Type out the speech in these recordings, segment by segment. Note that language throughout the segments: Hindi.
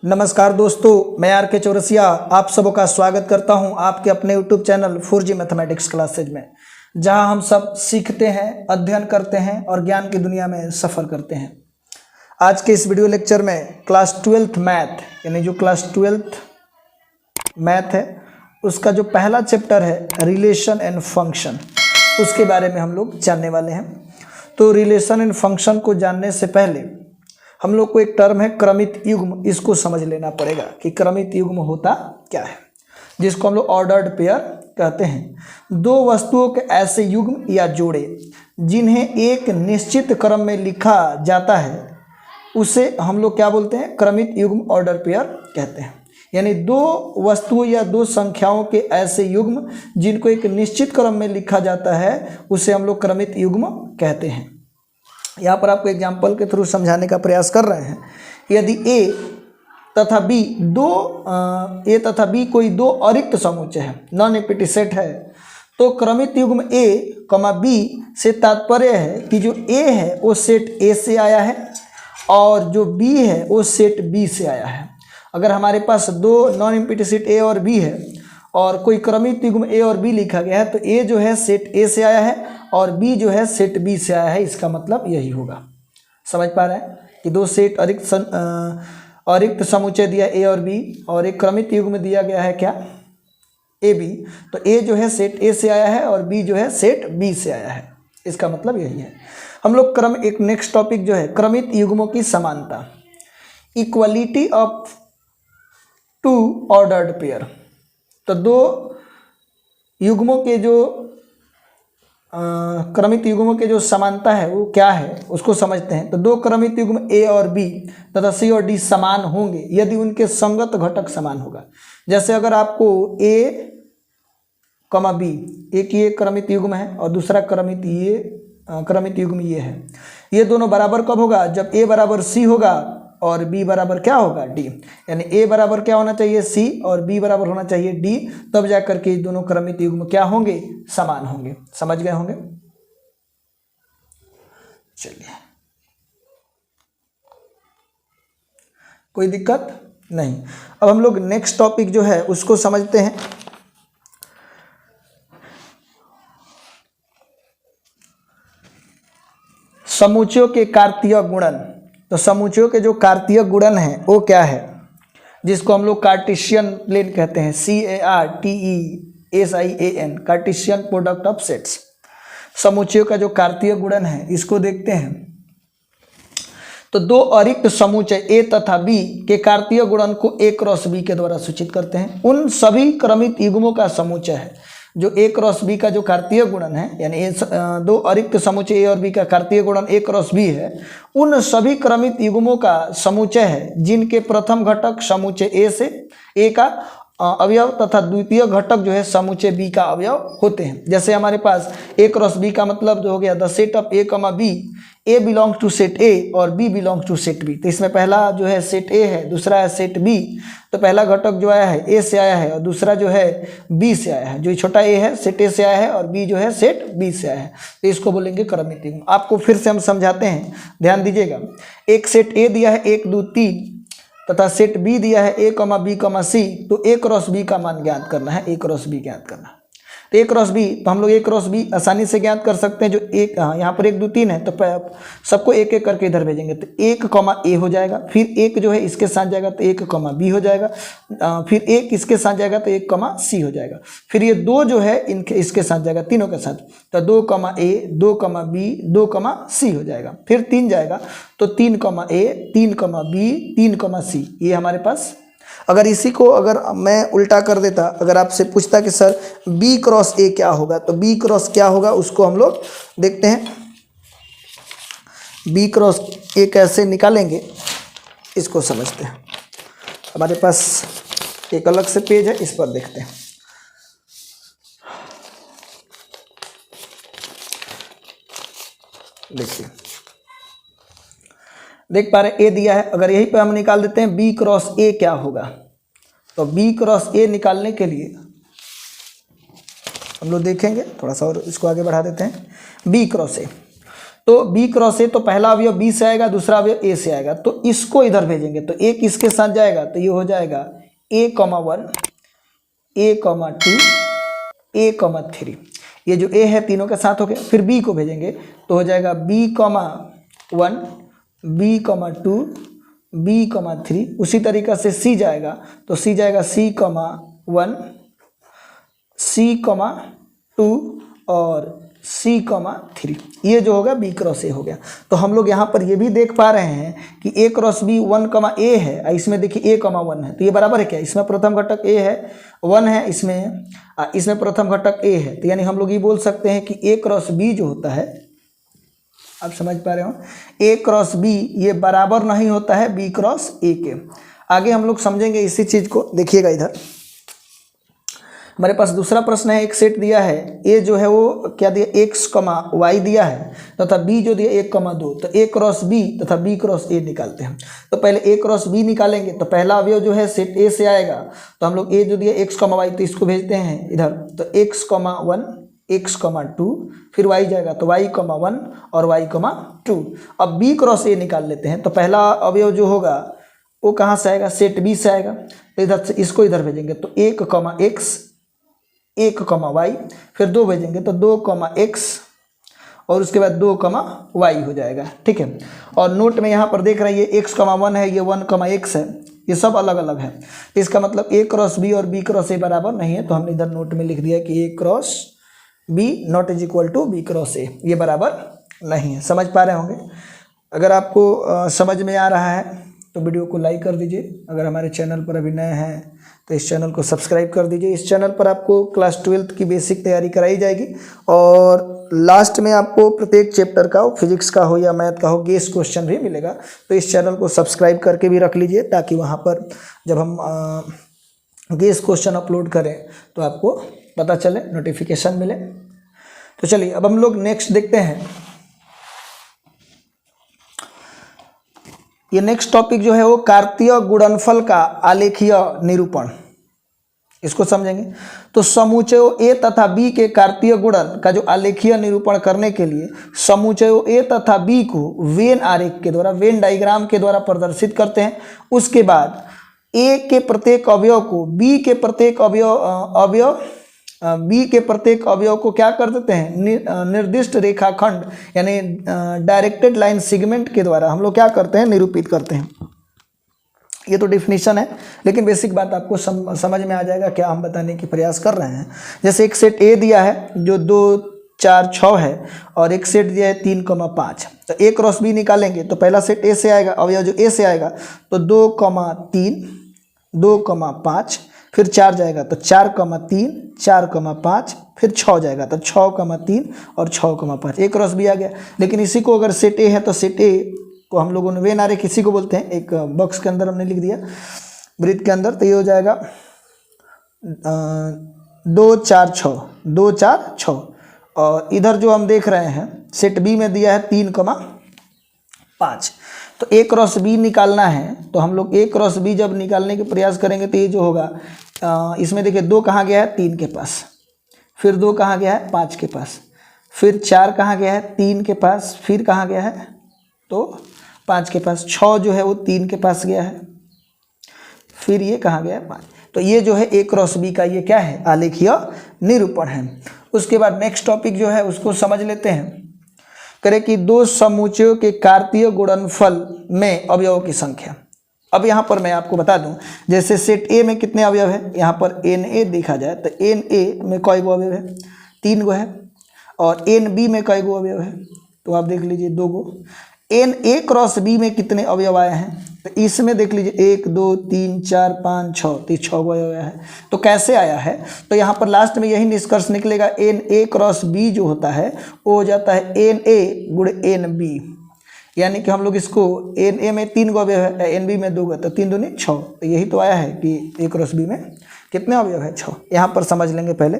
नमस्कार दोस्तों, मैं आर के चौरसिया आप सबों का स्वागत करता हूं आपके अपने YouTube channel 4G mathematics classes में, जहां हम सब सीखते हैं, अध्ययन करते हैं और ज्ञान की दुनिया में सफ़र करते हैं। आज के इस वीडियो लेक्चर में क्लास 12th मैथ यानी जो क्लास 12th मैथ है उसका जो पहला चैप्टर है रिलेशन एंड फंक्शन, उसके बारे में हम लोग जानने वाले हैं। तो रिलेशन एंड फंक्शन को जानने से पहले हम लोग को एक टर्म है क्रमित युग्म, इसको समझ लेना पड़ेगा कि क्रमित युग्म होता क्या है, जिसको हम लोग ऑर्डर्ड पेयर कहते हैं। दो वस्तुओं के ऐसे युग्म या जोड़े जिन्हें एक निश्चित क्रम में लिखा जाता है उसे हम लोग क्या बोलते हैं, क्रमित युग्म ऑर्डर पेयर कहते हैं। यानी दो वस्तुओं या दो संख्याओं के ऐसे युग्म जिनको एक निश्चित क्रम में लिखा जाता है उसे हम लोग क्रमित युग्म कहते हैं। यहाँ पर आपको एग्जाम्पल के थ्रू समझाने का प्रयास कर रहे हैं। यदि ए तथा बी कोई दो अरिक्त समुच्चय है, नॉन एम्प्टी सेट है, तो क्रमित युग्म ए कमा बी से तात्पर्य है कि जो ए है वो सेट ए से आया है और जो बी है वो सेट बी से आया है। अगर हमारे पास दो नॉन एम्प्टी सेट ए और बी है और कोई क्रमित युग्म ए और बी लिखा गया है तो ए जो है सेट ए से आया है और बी जो है सेट बी से आया है, इसका मतलब यही होगा। समझ पा रहे हैं कि दो सेट अरिक्त समुच्चय दिया ए और बी और एक क्रमित युग्म दिया गया है क्या, ए बी, तो ए जो है सेट ए से आया है और बी जो है सेट बी से आया है, इसका मतलब यही है। हम लोग एक नेक्स्ट टॉपिक जो है क्रमित युग्मों की समानता, equality of two ordered pair. तो दो युग्मों के जो क्रमित युग्मों के जो समानता है वो क्या है उसको समझते हैं। तो दो क्रमित युग्म ए और बी तथा सी और डी समान होंगे यदि उनके संगत घटक समान होगा। जैसे अगर आपको ए कमा बी, एक ये क्रमित युग्म है और दूसरा क्रमित युग्म ये है, ये दोनों बराबर कब होगा, जब ए बराबर सी होगा और बी बराबर क्या होगा, डी। यानी ए बराबर क्या होना चाहिए, सी, और बी बराबर होना चाहिए डी, तब जाकर के दोनों क्रमित युग्म क्या होंगे, समान होंगे। समझ गए होंगे। चलिए, कोई दिक्कत नहीं। अब हम लोग नेक्स्ट टॉपिक जो है उसको समझते हैं। समुच्चयों के कार्तीय गुणन। तो समुच्चयों के जो कार्तीय गुणन है वो क्या है, जिसको हम लोग कार्टेशियन प्लेन कहते हैं, CARTESIAN, Cartesian product of sets. समुच्चयों का जो कार्तीय गुणन है इसको देखते हैं। तो दो अरिक्त समुच्चय ए तथा बी के कार्तीय गुणन को ए क्रॉस बी के द्वारा सूचित करते हैं। उन सभी क्रमित युग्मों का समुच्चय है जो ए क्रॉस बी का जो कार्तीय गुणन है, यानी दो अरिक्त समुच्चय ए और बी का कार्तीय गुणन ए क्रॉस बी है, उन सभी क्रमित युग्मों का समुच्चय है जिनके प्रथम घटक समुच्चय ए का अवयव तथा द्वितीय घटक जो है समुच्चय बी का अवयव होते हैं। जैसे हमारे पास ए क्रॉस बी का मतलब जो हो गया the set of A comma B, A belongs to set A और B belongs to set B. तो इसमें पहला जो है सेट ए है, दूसरा है सेट बी। तो पहला घटक जो आया है ए से आया है और दूसरा जो है बी से आया है। जो छोटा ए है सेट ए से आया है और बी जो है सेट बी से आया है, तो इसको बोलेंगे क्रमित युग्म। आपको फिर से हम समझाते हैं, ध्यान दीजिएगा। एक सेट ए दिया है 1 2 3 तथा सेट बी दिया है ए कमा बी कमा सी, तो ए क्रॉस बी का मान ज्ञात करना है, ए क्रॉस बी ज्ञात करना है। तो ए क्रॉस बी, तो हम लोग ए क्रॉस बी आसानी से ज्ञात कर सकते हैं। जो एक यहाँ पर 1 2 3 है तो सबको एक एक करके इधर भेजेंगे, तो 1 कमा ए हो जाएगा, फिर 1 जो है इसके साथ जाएगा तो 1 कमा बी हो जाएगा, फिर 1 इसके साथ जाएगा तो 1 कमा सी हो जाएगा, फिर ये 2 जो है इनके इसके साथ जाएगा, तीनों के साथ, तो 2 कमा ए 2 कमा बी 2 कमा सी हो जाएगा। फिर 3 जाएगा तो 3 कमा ए 3 कमा बी 3 कमा सी, ये हमारे पास। अगर इसी को अगर मैं उल्टा कर देता, अगर आपसे पूछता कि सर बी क्रॉस ए क्या होगा, तो बी क्रॉस क्या होगा उसको हम लोग देखते हैं। बी क्रॉस ए कैसे निकालेंगे इसको समझते हैं। हमारे पास एक अलग से पेज है, इस पर देखते हैं। देखिए, देख पा रहे ए दिया है, अगर यहीं पे हम निकाल देते हैं बी क्रॉस ए क्या होगा, तो बी क्रॉस ए निकालने के लिए हम लोग देखेंगे, थोड़ा सा और इसको आगे बढ़ा देते हैं। बी क्रॉस ए, तो बी क्रॉस ए, तो पहला अवयव बी से आएगा, दूसरा अवयव ए से आएगा, तो इसको इधर भेजेंगे तो ए किसके साथ जाएगा, तो ये हो जाएगा a,1 a,2 a,3, ये जो ए है तीनों के साथ हो गया। फिर बी को भेजेंगे तो हो जाएगा b,1 b,2 b,3। उसी तरीक़ा से सी जाएगा तो सी जाएगा c,1 c,2 और c,3। ये जो होगा b क्रॉस ए हो गया। तो हम लोग यहाँ पर ये भी देख पा रहे हैं कि a क्रॉस b 1, a है, इसमें देखिए a,1 है, तो ये बराबर है क्या, इसमें प्रथम घटक a है, 1 है, इसमें प्रथम घटक a है, तो यानी हम लोग ये बोल सकते हैं कि a क्रॉस b जो होता है, आप समझ पा रहे हो, a क्रॉस b ये बराबर नहीं होता है b क्रॉस a के। आगे हम लोग समझेंगे इसी चीज़ को। देखिएगा इधर हमारे पास दूसरा प्रश्न है, एक सेट दिया है, ए जो है वो क्या दिया, x, y दिया है तथा b जो दिया 1,2, तो a क्रॉस b तथा b क्रॉस a निकालते हैं। तो पहले a क्रॉस b निकालेंगे तो पहला अवयव जो है सेट a से आएगा, तो हम लोग a जो दिया x, y, तो इसको भेजते हैं इधर, तो x,1 x,2, फिर y जाएगा तो y,1 और y,2। अब b क्रॉस a निकाल लेते हैं, तो पहला अवयव जो होगा वो कहाँ से आएगा, सेट b से आएगा, तो इधर से इसको इधर भेजेंगे तो 1,x 1,y, फिर 2 भेजेंगे तो 2,x और उसके बाद 2,y हो जाएगा। ठीक है, और नोट में यहाँ पर देख रहे हैं ये x,1 है, ये 1,x है, ये सब अलग अलग है। इसका मतलब a क्रॉस b और b क्रॉस a बराबर नहीं है, तो हमने इधर नोट में लिख दिया कि a cross b not is equal to b cross a, ये बराबर नहीं है। समझ पा रहे होंगे। अगर आपको समझ में आ रहा है तो वीडियो को लाइक कर दीजिए। अगर हमारे चैनल पर अभी नए हैं तो इस चैनल को सब्सक्राइब कर दीजिए। इस चैनल पर आपको क्लास 12th की बेसिक तैयारी कराई जाएगी और लास्ट में आपको प्रत्येक चैप्टर का हो, फिजिक्स का हो या मैथ का हो, गेस क्वेश्चन भी मिलेगा। तो इस चैनल को सब्सक्राइब करके भी रख लीजिए ताकि वहाँ पर जब हम गेस क्वेश्चन अपलोड करें तो आपको पता चले, नोटिफिकेशन मिले। तो चलिए अब हम लोग नेक्स्ट देखते हैं। ये नेक्स्ट टॉपिक जो है वो कार्तीय गुणनफल का आलेखीय निरूपण, इसको समझेंगे। तो समुच्चयों a तथा b के कार्तीय गुणन का जो आलेखीय निरूपण करने के लिए समुच्चयों a तथा b को वेन आरेख के द्वारा, वेन डायग्राम के द्वारा प्रदर्शित करते हैं। उसके बाद a के प्रत्येक अवयव को b के प्रत्येक अवयव को क्या कर देते हैं, निर्दिष्ट रेखाखंड यानी डायरेक्टेड लाइन सेगमेंट के द्वारा हम लोग क्या करते हैं, निरूपित करते हैं। ये तो डिफिनीशन है, लेकिन बेसिक बात आपको समझ में आ जाएगा क्या हम बताने की प्रयास कर रहे हैं। जैसे एक सेट ए दिया है जो 2, 4, 6 है और एक सेट दिया है 3,5, तो a क्रॉस b निकालेंगे तो पहला सेट a से आएगा, अवयव जो a से आएगा तो 2,3 2,5, फिर 4 जाएगा तो 4,3 4,5, फिर 6 जाएगा तो 6,3 और 6,5, a क्रॉस b आ गया। लेकिन इसी को अगर सेट ए है तो सेट ए को हम लोगों ने वेन आरेख किसी को बोलते हैं, एक बॉक्स के अंदर हमने लिख दिया वृत्त के अंदर, तो ये हो जाएगा 2, 4, 6 2, 4, 6। और इधर जो हम देख रहे हैं सेट बी में दिया है 3,5, तो a क्रॉस b निकालना है। तो हम लोग a क्रॉस b जब निकालने के प्रयास करेंगे तो ये जो होगा इसमें देखिए 2 कहाँ गया है, 3 के पास, फिर 2 कहाँ गया है, 5 के पास, फिर 4 कहाँ गया है, 3 के पास, फिर कहाँ गया है तो 5 के पास, 6 जो है वो 3 के पास गया है, फिर ये कहाँ गया है 5। तो ये जो है a क्रॉस b का ये क्या है, आलेखीय निरूपण है। उसके बाद नेक्स्ट टॉपिक जो है उसको समझ लेते हैं। करें कि दो समुच्चयों के कार्तीय गुणनफल में अवयवों की संख्या। अब यहाँ पर मैं आपको बता दूं, जैसे सेट ए में कितने अवयव है, यहाँ पर एन ए देखा जाए तो एन ए में कई गो अवयव है, 3 गो है, और एन बी में कई गो अवयव है, तो आप देख लीजिए 2 गो। एन ए क्रॉस बी में कितने अवयव आए हैं, तो इसमें देख लीजिए 1, 2, 3, 4, 5, 6, तो 6 गो अवयव है। तो कैसे आया है, तो यहाँ पर लास्ट में यही निष्कर्ष निकलेगा, एन ए क्रॉस बी जो होता है वो हो जाता है एन ए गुण एन बी, यानी कि हम लोग इसको एन ए में 3 गो अवयव है, एन बी में 2 गो, तो 3 दूनी 6। तो यही तो आया है कि ए क्रॉस बी में कितने अवयव है, 6। यहाँ पर समझ लेंगे पहले।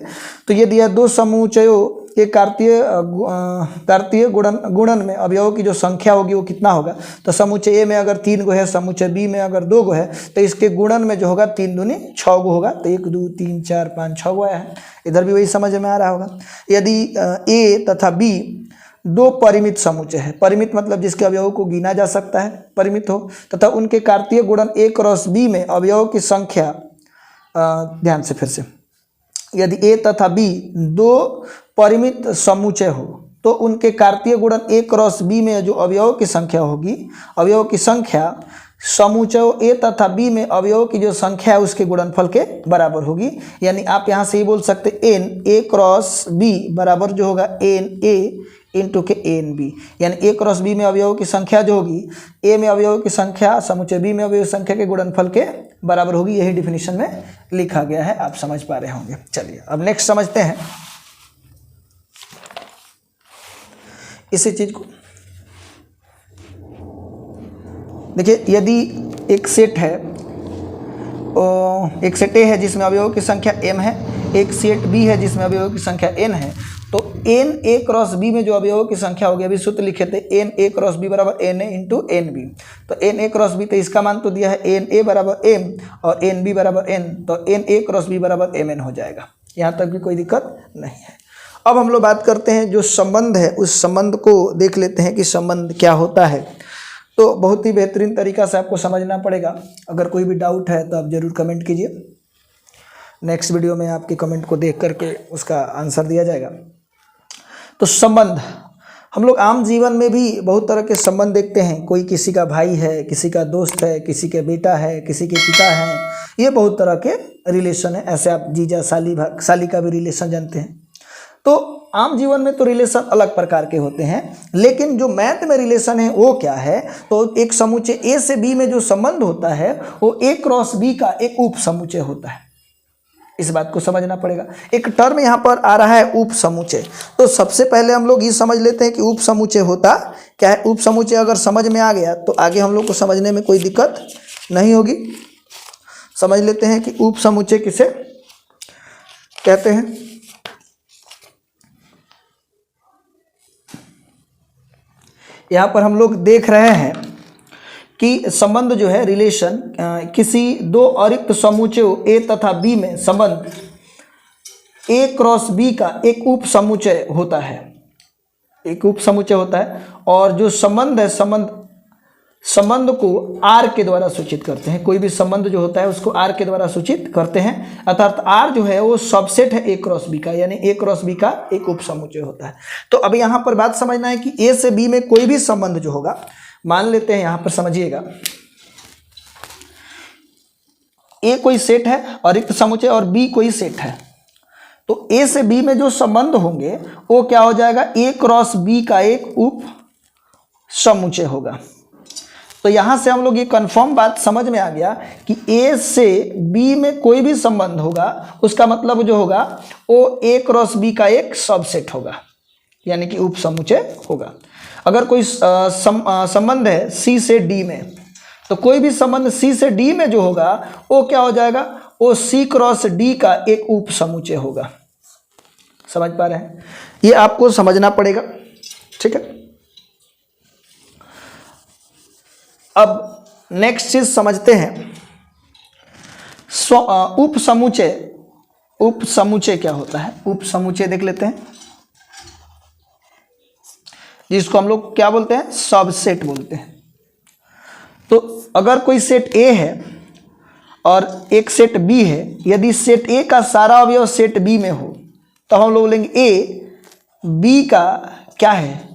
तो ये दिया दो समुच्चयों के कार्तीय गुणन में अवयवों की जो संख्या होगी वो कितना होगा। तो समुच्चय ए में अगर 3 गो है, समुच्चय बी में अगर 2 गो है, तो इसके गुणन में जो होगा 3 दूनी 6 गो होगा। तो 1, 2, 3, 4, 5, 6 गो आया है। इधर भी वही समझ में आ रहा होगा। यदि ए तथा बी दो परिमित समुच्चय है, परिमित मतलब जिसके अवयवों को गिना जा सकता है, परिमित हो, तथा उनके कार्तीय गुणन A क्रॉस B में अवयवों की संख्या, ध्यान से फिर से, यदि A तथा B दो परिमित समुच्चय हो तो उनके कार्तीय गुणन A क्रॉस B में जो अवयवों की संख्या होगी, अवयवों की संख्या समुच्चय A तथा B में अवयवों की जो संख्या है उसके गुणनफल के बराबर होगी। यानी आप यहाँ से ही बोल सकते n A क्रॉस B बराबर जो होगा n A इंटू के n B, यानी A क्रॉस B में अवयवों की संख्या जो होगी A में अवयवों की संख्या समुच्चय B में अवयवों की संख्या के गुणनफल के बराबर होगी। यही डिफिनीशन में लिखा गया है, आप समझ पा रहे होंगे। चलिए अब नेक्स्ट समझते हैं इसी चीज को। देखिए, यदि एक सेट है, एक सेट ए है जिसमें अवयवों की संख्या m है, एक सेट बी है जिसमें अवयवों की संख्या n है, तो n a क्रॉस b में जो अवयवों की संख्या होगी, अभी सूत्र लिखे थे n a क्रॉस b बराबर n a into n b. तो n a क्रॉस b, तो इसका मान तो दिया है n a बराबर m और n b बराबर n, तो n a क्रॉस b बराबर m n हो जाएगा। यहाँ तक भी कोई दिक्कत नहीं है। अब हम लोग बात करते हैं जो संबंध है, उस संबंध को देख लेते हैं कि संबंध क्या होता है। तो बहुत ही बेहतरीन तरीका से आपको समझना पड़ेगा। अगर कोई भी डाउट है तो आप ज़रूर कमेंट कीजिए, नेक्स्ट वीडियो में आपके कमेंट को देख करके उसका आंसर दिया जाएगा। तो संबंध, हम लोग आम जीवन में भी बहुत तरह के संबंध देखते हैं। कोई किसी का भाई है, किसी का दोस्त है, किसी के बेटा है, किसी के पिता हैं, ये बहुत तरह के रिलेशन है। ऐसे आप जीजा साली का भी रिलेशन जानते हैं। तो आम जीवन में तो रिलेशन अलग प्रकार के होते हैं, लेकिन जो मैथ में रिलेशन है वो क्या है, तो एक समुच्चय ए से बी में जो संबंध होता है वो ए क्रॉस बी का एक उप समुच्चय होता है। इस बात को समझना पड़ेगा। एक टर्म यहाँ पर आ रहा है उप समुच्चय। तो सबसे पहले हम लोग ये समझ लेते हैं कि उप समुच्चय होता क्या है। उप समुच्चय अगर समझ में आ गया तो आगे हम लोग को समझने में कोई दिक्कत नहीं होगी। समझ लेते हैं कि उप समुच्चय किसे कहते हैं। यहाँ पर हम लोग देख रहे हैं कि संबंध जो है, रिलेशन, किसी दो अरिक्त समुच्चयों ए तथा बी में संबंध ए क्रॉस बी का एक उप समुच्चय होता है, एक उप समुच्चय होता है। और जो संबंध है, संबंध को आर के द्वारा सूचित करते हैं। कोई भी संबंध जो होता है उसको आर के द्वारा सूचित करते हैं, अर्थात आर जो है वो सबसेट है ए क्रॉस बी का, यानी ए क्रॉस बी का एक उप समुच्चय होता है। तो अब यहाँ पर बात समझना है कि ए से बी में कोई भी संबंध जो होगा, मान लेते हैं यहाँ पर समझिएगा, ए कोई सेट है अरिक्त समुच्चय और बी कोई सेट है, तो ए से बी में जो संबंध होंगे वो क्या हो जाएगा, ए क्रॉस बी का एक उप समुच्चय होगा। तो यहाँ से हम लोग ये कंफर्म बात समझ में आ गया कि ए से बी में कोई भी संबंध होगा, उसका मतलब जो होगा वो ए क्रॉस बी का एक सबसेट होगा, यानी कि उप समुच्चय होगा। अगर कोई संबंध है सी से डी में, तो कोई भी संबंध सी से डी में जो होगा वो क्या हो जाएगा, वो सी क्रॉस डी का एक उप समुच्चय होगा। समझ पा रहे हैं? ये आपको समझना पड़ेगा, ठीक है। अब नेक्स्ट चीज समझते हैं, उप समुच्चय। उप समुच्चय क्या होता है? उप समुच्चय देख लेते हैं, जिसको हम लोग क्या बोलते हैं, सबसेट बोलते हैं। तो अगर कोई सेट ए है और एक सेट बी है, यदि सेट ए का सारा अवयव सेट बी में हो तो हम लोग लेंगे ए बी का क्या है,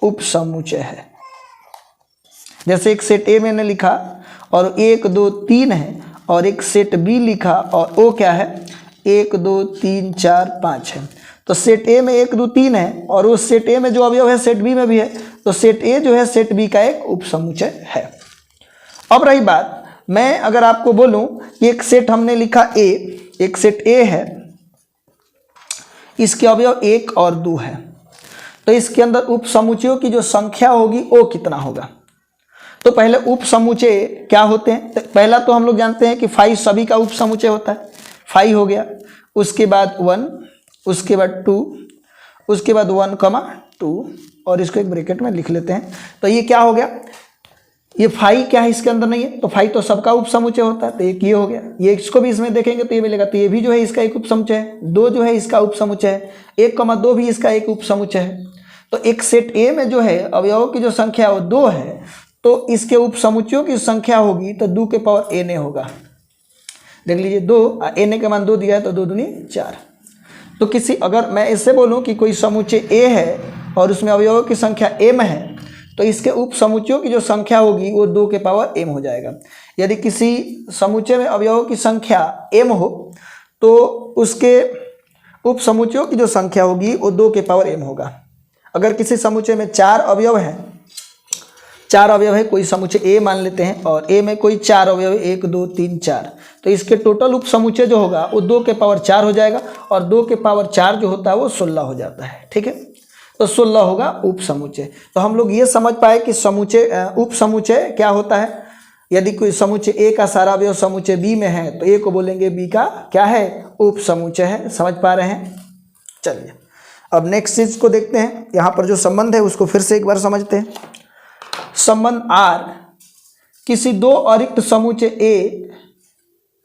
उप समुच्चय है। जैसे एक सेट ए मैंने लिखा और 1 2 3 है, और एक सेट बी लिखा और वो क्या है, 1 2 3 4 5 है। तो सेट ए में 1 2 3 है और उस सेट ए में जो अवयव है सेट बी में भी है, तो सेट ए जो है सेट बी का एक उप समुच्चय है। अब रही बात, मैं अगर आपको बोलूं कि एक सेट हमने लिखा ए, एक सेट ए है, इसके अवयव 1 और 2 है, तो इसके अंदर उप समुच्चयों की जो संख्या होगी वो कितना होगा। तो पहले उप समुच्चय क्या होते हैं, तो पहला तो हम लोग जानते हैं कि 5 सभी का उप समुच्चय होता है, 5 हो गया, उसके बाद 1, उसके बाद 2, उसके बाद 1,2, और इसको एक ब्रैकेट में लिख लेते हैं। तो ये क्या हो गया, ये 5 क्या है इसके अंदर नहीं है, तो 5 तो सबका उप समुच्चय होता है, तो एक ये हो गया। ये इसको भी इसमें देखेंगे तो ये मिलेगा, तो ये भी जो है इसका एक उप समुच्चय है। 2 जो है इसका उप समुच्चय है, 1,2 भी इसका एक उप समुच्चय है। तो एक सेट ए में जो है अवयवों की जो संख्या वो 2 है, तो इसके उप समुच्चयों की संख्या होगी तो 2 के पावर एन होगा। देख लीजिए 2, एन के मान 2 दिया है तो 2 दूनी 4। तो किसी, अगर मैं इससे बोलूं कि कोई समुच्चय ए है और उसमें अवयवों की संख्या m है, तो इसके उप समुच्चयों की जो संख्या होगी वो 2 के पावर m हो जाएगा। यदि किसी समुच्चय में अवयवों की संख्या m हो तो उसके उप समुच्चयों की जो संख्या होगी वो 2 के पावर m होगा। अगर किसी समुच्चय में 4 अवयव हैं, 4 अवयव है, कोई समुच्चय ए मान लेते हैं और ए में कोई 4 अवयव है, 1 2 3 4, तो इसके टोटल उप समुच्चय जो होगा वो 2 के पावर 4 हो जाएगा और 2 के पावर 4 जो होता है वो 16 हो जाता है। ठीक है, तो 16 होगा उप समुच्चय। तो हम लोग ये समझ पाए कि समुच्चय उप समुच्चय क्या होता है। यदि कोई समुच्चय ए का सारा अवयव समुच्चय बी में है तो ए को बोलेंगे बी का क्या है, उप समुच्चय है। समझ पा रहे हैं। चलिए अब नेक्स्ट चीज को देखते हैं। यहाँ पर जो संबंध है उसको फिर से एक बार समझते हैं। संबंध आर किसी 2 अरिक्त समुच्चय ए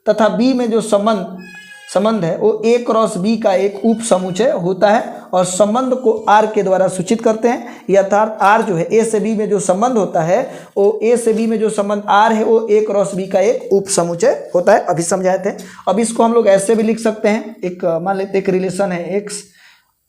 तथा बी में जो संबंध है वो ए क्रॉस बी का एक उप समुच्चय होता है और संबंध को आर के द्वारा सूचित करते हैं। अर्थात आर जो है ए से बी में जो संबंध होता है वो ए से बी में जो संबंध आर है वो ए क्रॉस बी का एक उप समुच्चय होता है। अभी समझाए थे। अब इसको हम लोग ऐसे भी लिख सकते हैं। एक मान लेते एक रिलेशन है x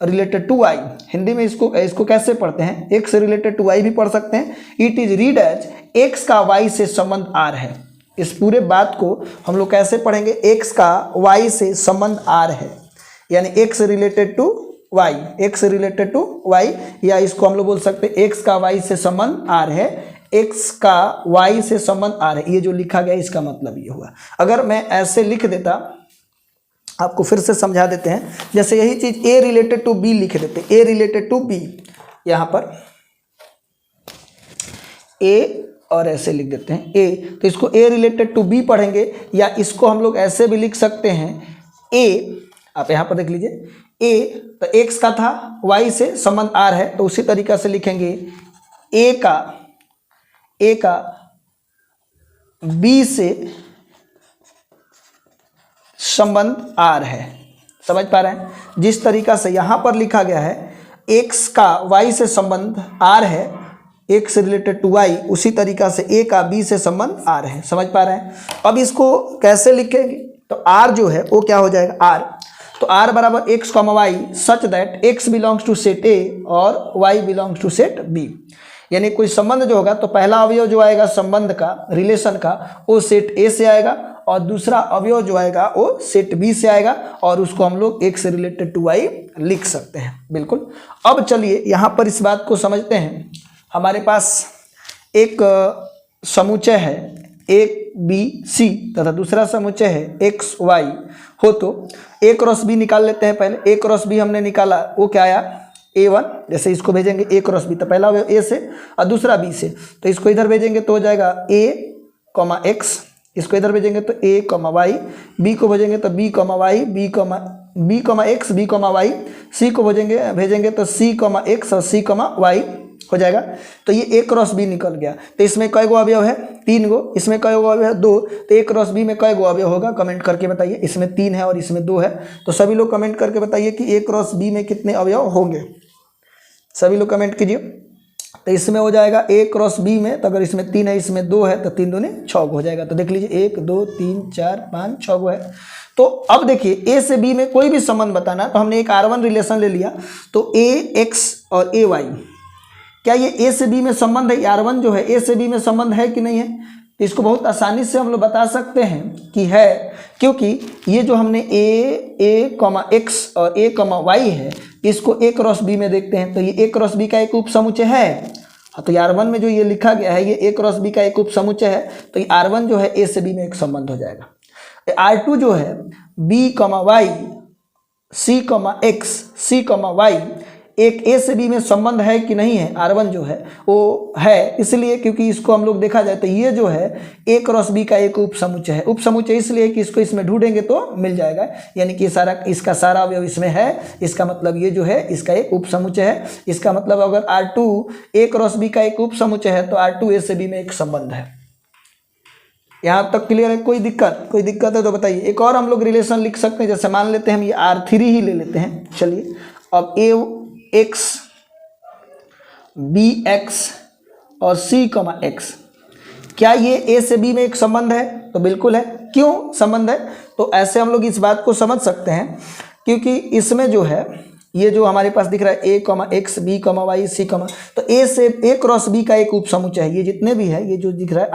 related to y. Hindi में इसको कैसे पढ़ते हैं, एक्स रिलेटेड टू वाई भी पढ़ सकते हैं। It is read as x का वाई से संबंध आर है। इस पूरे बात को हम लोग कैसे पढ़ेंगे, एक्स का वाई से संबंध आर है, यानी x related to y, x related to y, या इसको हम लोग बोल सकते हैं एक्स का वाई से संबंध आर है, एक्स का वाई से संबंध आर है। ये जो लिखा गया इसका मतलब ये हुआ। अगर मैं ऐसे लिख देता, आपको फिर से समझा देते हैं। जैसे यही चीज ए रिलेटेड टू बी लिख देते, ए रिलेटेड टू बी, यहां पर ए और ऐसे लिख देते हैं ए, तो इसको ए रिलेटेड टू बी पढ़ेंगे, या इसको हम लोग ऐसे भी लिख सकते हैं ए। आप यहां पर देख लीजिए ए तो एक्स का था, वाई से संबंध आर है, तो उसी तरीका से लिखेंगे ए का बी से संबंध आर है। समझ पा रहे हैं। जिस तरीका से यहां पर लिखा गया है एक्स का वाई से संबंध आर है, एक्स रिलेटेड टू वाई, उसी तरीका से ए का बी से संबंध आर है। समझ पा रहे हैं। अब इसको कैसे लिखेंगे, तो आर जो है वो क्या हो जाएगा, आर, तो आर बराबर x comma y such that x belongs to set A और y belongs to set B. यानी कोई संबंध जो होगा तो पहला अवयव जो आएगा संबंध का, रिलेशन का, वो सेट ए से आएगा और दूसरा अवयव जो आएगा वो सेट बी से आएगा और उसको हम लोग एक्स रिलेटेड टू वाई लिख सकते हैं। बिल्कुल। अब चलिए यहाँ पर इस बात को समझते हैं। हमारे पास एक समुच्चय है ए बी सी तथा दूसरा समुच्चय है एक्स वाई हो, तो ए क्रॉस बी निकाल लेते हैं। पहले ए क्रॉस बी हमने निकाला, वो क्या आया A1। जैसे इसको भेजेंगे ए क्रॉस बी, तो पहला ए से और दूसरा बी से, तो इसको इधर भेजेंगे तो हो जाएगा ए कॉमा एक्स, इसको इधर भेजेंगे तो ए कॉमा वाई, बी को भेजेंगे तो B comma y, B comma x, B comma y, C को भेजेंगे तो सी कॉमा एक्स और सी कॉमा वाई हो जाएगा। तो ये ए क्रॉस बी निकल गया। तो इसमें कई गो अवयव है, 3 गो। इसमें कई गो अवयव है, 2। तो ए क्रॉस बी में कई गो अवयव होगा, कमेंट करके बताइए। इसमें 3 है और इसमें 2 है, तो सभी लोग कमेंट करके बताइए कि ए क्रॉस बी में कितने अवयव होंगे। सभी लोग कमेंट कीजिए। तो इसमें हो जाएगा ए क्रॉस बी में, तो अगर इसमें 3 है इसमें 2 है तो 3 दूनी 6 हो जाएगा। तो देख लीजिए 1 2 3 4 5 6 गो है। तो अब देखिए ए से बी में कोई भी संबंध बताना, तो हमने एक R1 रिलेशन ले लिया, तो ए एक्स और ए वाई, क्या ये ए से बी में संबंध है? R1 जो है ए से बी में संबंध है कि नहीं है? तो इसको बहुत आसानी से हम लोग बता सकते हैं कि है, क्योंकि ये जो हमने ए कॉमा एक्स और ए कॉमा वाई है, इसको ए क्रॉस बी में देखते हैं, तो ये ए क्रॉस बी का एक उप समुच्चय है। तो R1 में जो ये लिखा गया है ये ए क्रॉस बी का एक उप समुच्चय है, तो ये R1 जो है ए से बी में एक संबंध हो जाएगा। R2 जो है B comma y, C comma x, C comma Y, एक ए से बी में संबंध है कि नहीं है? R1 जो है वो है, इसलिए क्योंकि इसको हम लोग देखा जाए तो ये जो है ए क्रॉस बी का एक उप समुच्चय है। उप समुच्चय इसलिए कि इसको इसमें ढूंढेंगे तो मिल जाएगा, यानी कि इसका सारा अवयव इसमें है। इसका मतलब ये जो है इसका एक उप समुच्चय है। इसका मतलब अगर R2 ए क्रॉस बी का एक उप समुच्चय है तो R2 ए से बी में एक संबंध है। यहाँ तक क्लियर है? कोई दिक्कत है तो बताइए। एक और हम लोग रिलेशन लिख सकते हैं, जैसे मान लेते हैं हम ये R3 ही ले लेते हैं। चलिए अब ए एक्स बी एक्स और सी कमा एक्स, क्या ये ए से बी में एक संबंध है? तो बिल्कुल है। क्यों संबंध है? तो ऐसे हम लोग इस बात को समझ सकते हैं क्योंकि इसमें जो है ये जो हमारे पास दिख रहा है A comma x, B comma y, C comma, तो ए से ए क्रॉस बी का एक उप समुच्चय है। ये जितने भी है, ये जो दिख रहा है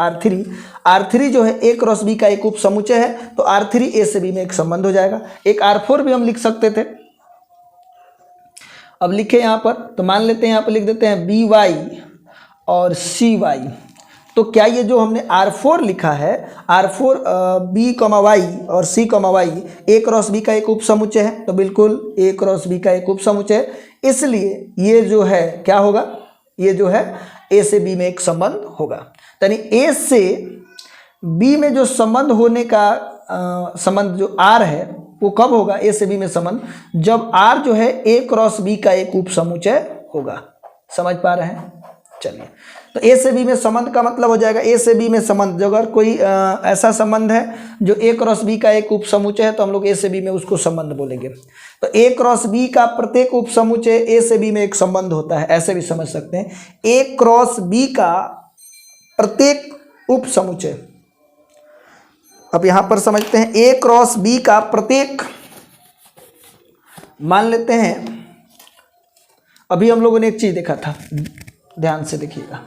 R3 जो है ए क्रॉस बी का एक उप समुच्चय है, तो R3 ए से बी में एक संबंध हो जाएगा। एक R4 भी हम लिख सकते थे। अब लिखे यहाँ पर, तो मान लेते हैं यहाँ पर लिख देते हैं बी वाई और सी वाई। तो क्या ये जो हमने R4 लिखा है, R4 बी कमा वाई और सी कमा वाई ए क्रॉस बी का एक उप समुच्चय है? तो बिल्कुल ए क्रॉस बी का एक उप समुच्चय है, इसलिए ये जो है क्या होगा, ये जो है ए से बी में एक संबंध होगा। यानी ए से बी में जो संबंध होने का संबंध जो R है वो कब होगा? ए से बी में संबंध जब R जो है ए क्रॉस बी का एक उप समुच्चय होगा। समझ पा रहे हैं? चलिए, तो ए से बी में संबंध का मतलब हो जाएगा ए से बी में संबंध, जो अगर कोई ऐसा संबंध है जो ए क्रॉस बी का एक उप समुच्चय है तो हम लोग ए से बी में उसको संबंध बोलेंगे। तो ए क्रॉस बी का प्रत्येक उप समुच्चय ए से बी में एक संबंध होता है, ऐसे भी समझ सकते हैं। ए क्रॉस बी का प्रत्येक उप समुच्चय, अब यहां पर समझते हैं ए क्रॉस बी का प्रत्येक, मान लेते हैं अभी हम लोगों ने एक चीज देखा था, ध्यान से देखिएगा,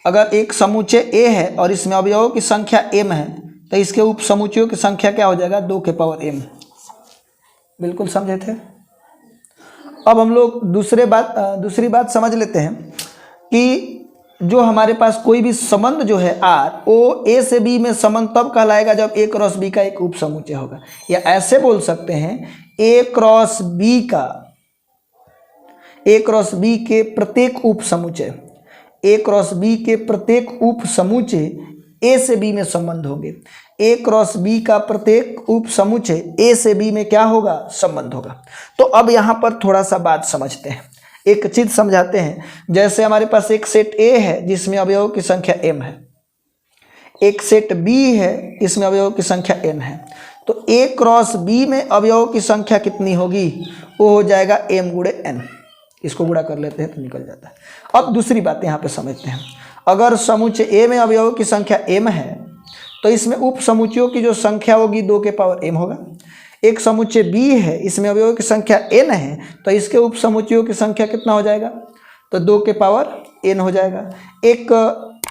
अगर एक समुच्चय ए है और इसमें अवयवों की संख्या m है तो इसके उप समुच्चयों की संख्या क्या हो जाएगा? 2 के पावर m। बिल्कुल समझे थे। अब हम लोग दूसरी बात समझ लेते हैं कि जो हमारे पास कोई भी संबंध जो है R, वो ए से बी में संबंध तब कहलाएगा जब ए क्रॉस बी का एक उप समुच्चय होगा। या ऐसे बोल सकते हैं ए क्रॉस बी के प्रत्येक उप समुच्चय, ए क्रॉस बी के प्रत्येक उप समुच्चय ए से बी में संबंध होंगे। ए क्रॉस बी का प्रत्येक उप समुच्चय ए से बी में क्या होगा? संबंध होगा। तो अब यहाँ पर थोड़ा सा बात समझते हैं, एक चीज समझाते हैं। जैसे हमारे पास एक सेट ए है जिसमें अवयवों की संख्या m है, एक सेट b है इसमें अवयवों की संख्या n है, तो ए क्रॉस बी में अवयवों की संख्या कितनी होगी? वो हो जाएगा m गुणे n। इसको गुणा कर लेते हैं तो निकल जाता है। अब दूसरी बात यहाँ पे समझते हैं, अगर समुच्चय ए में अवयवों की संख्या m है तो इसमें उप समुच्चयों की जो संख्या होगी 2 के पावर m होगा। एक समुच्चय b है, इसमें अवयवों की संख्या n है, तो इसके उप समुच्चयों की संख्या कितना हो जाएगा? तो 2 के पावर n हो जाएगा। एक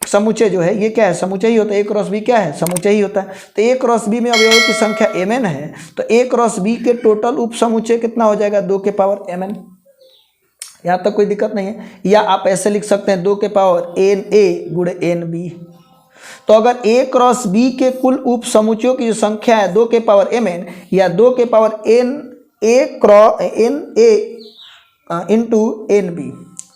समुच्चय जो है ये क्या है? समुच्चय ही होता है। ए क्रॉस बी क्या है? समुच्चय ही होता है। तो ए क्रॉस बी में अवयवों की संख्या mn है, तो ए क्रॉस बी के टोटल उप समुच्चय कितना हो जाएगा? 2 के पावर mn। यहाँ तक कोई दिक्कत नहीं है। या आप ऐसे लिख सकते हैं 2 के पावर na गुणे nb। तो अगर ए क्रॉस बी के कुल उप समुच्चयों की जो संख्या है 2 के पावर mn या 2 के पावर na इंटू nb,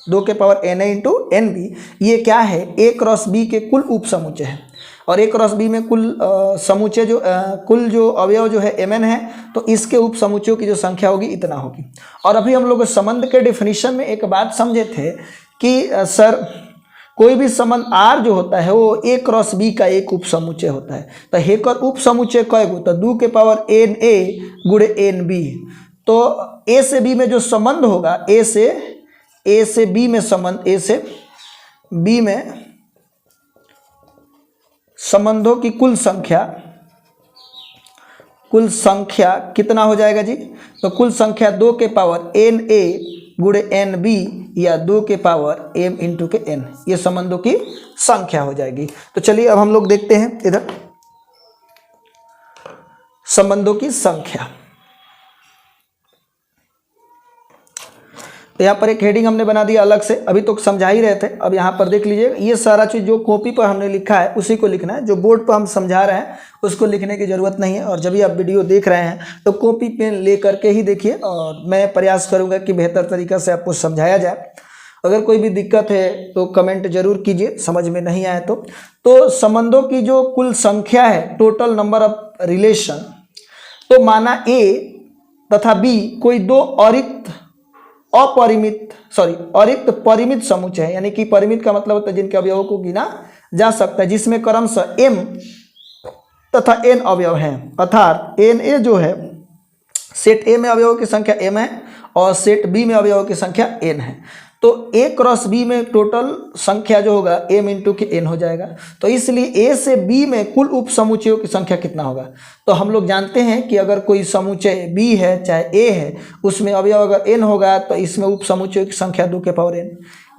2 के पावर na इंटू nb, ये क्या है? ए क्रॉस बी के कुल उप समुच्चय है। और ए क्रॉस बी में कुल समुच्चय जो कुल जो अवयव जो है mn है, तो इसके उप समुच्चयों की जो संख्या होगी इतना होगी। और अभी हम लोग संबंध के डेफिनेशन में एक बात समझे थे कि सर कोई भी संबंध R जो होता है वो ए क्रॉस बी का एक उप समुच्चय होता है। तो हेकर उप समुच्चय कय गो? तो 2 के पावर na गुणे nb। तो ए से बी में जो संबंध होगा, ए से बी में संबंध, ए से बी में संबंधों की कुल संख्या कितना हो जाएगा जी? तो कुल संख्या 2 के पावर na गुणे nb या 2 के पावर m इंटू के n, ये संबंधों की संख्या हो जाएगी। तो चलिए अब हम लोग देखते हैं इधर संबंधों की संख्या। तो यहाँ पर एक हेडिंग हमने बना दिया अलग से, अभी तो समझा ही रहे थे। अब यहाँ पर देख लीजिए, ये सारा चीज़ जो कॉपी पर हमने लिखा है उसी को लिखना है, जो बोर्ड पर हम समझा रहे हैं उसको लिखने की ज़रूरत नहीं है। और जब भी आप वीडियो देख रहे हैं तो कॉपी पेन ले करके ही देखिए, और मैं प्रयास करूँगा कि बेहतर तरीक़ा से आपको समझाया जाए। अगर कोई भी दिक्कत है तो कमेंट जरूर कीजिए, समझ में नहीं आए तो संबंधों की जो कुल संख्या है, टोटल नंबर ऑफ रिलेशन, तो माना ए तथा बी कोई दो अरिक्त परिमित समुच्चय है, यानी कि परिमित का मतलब होता है जिनके अवयवों को गिना जा सकता है, जिसमें क्रमशः m तथा n अवयव हैं। अर्थात na जो है सेट a में अवयवों की संख्या m है और सेट b में अवयवों की संख्या n है। तो a क्रॉस b में टोटल संख्या जो होगा m इंटू के n हो जाएगा। तो इसलिए a से b में कुल उप समुच्चयों की संख्या कितना होगा। तो हम लोग जानते हैं कि अगर कोई समुच्चय b है चाहे a है, उसमें अवयव अगर n होगा तो इसमें उप समुच्चयों की संख्या 2 के पावर n,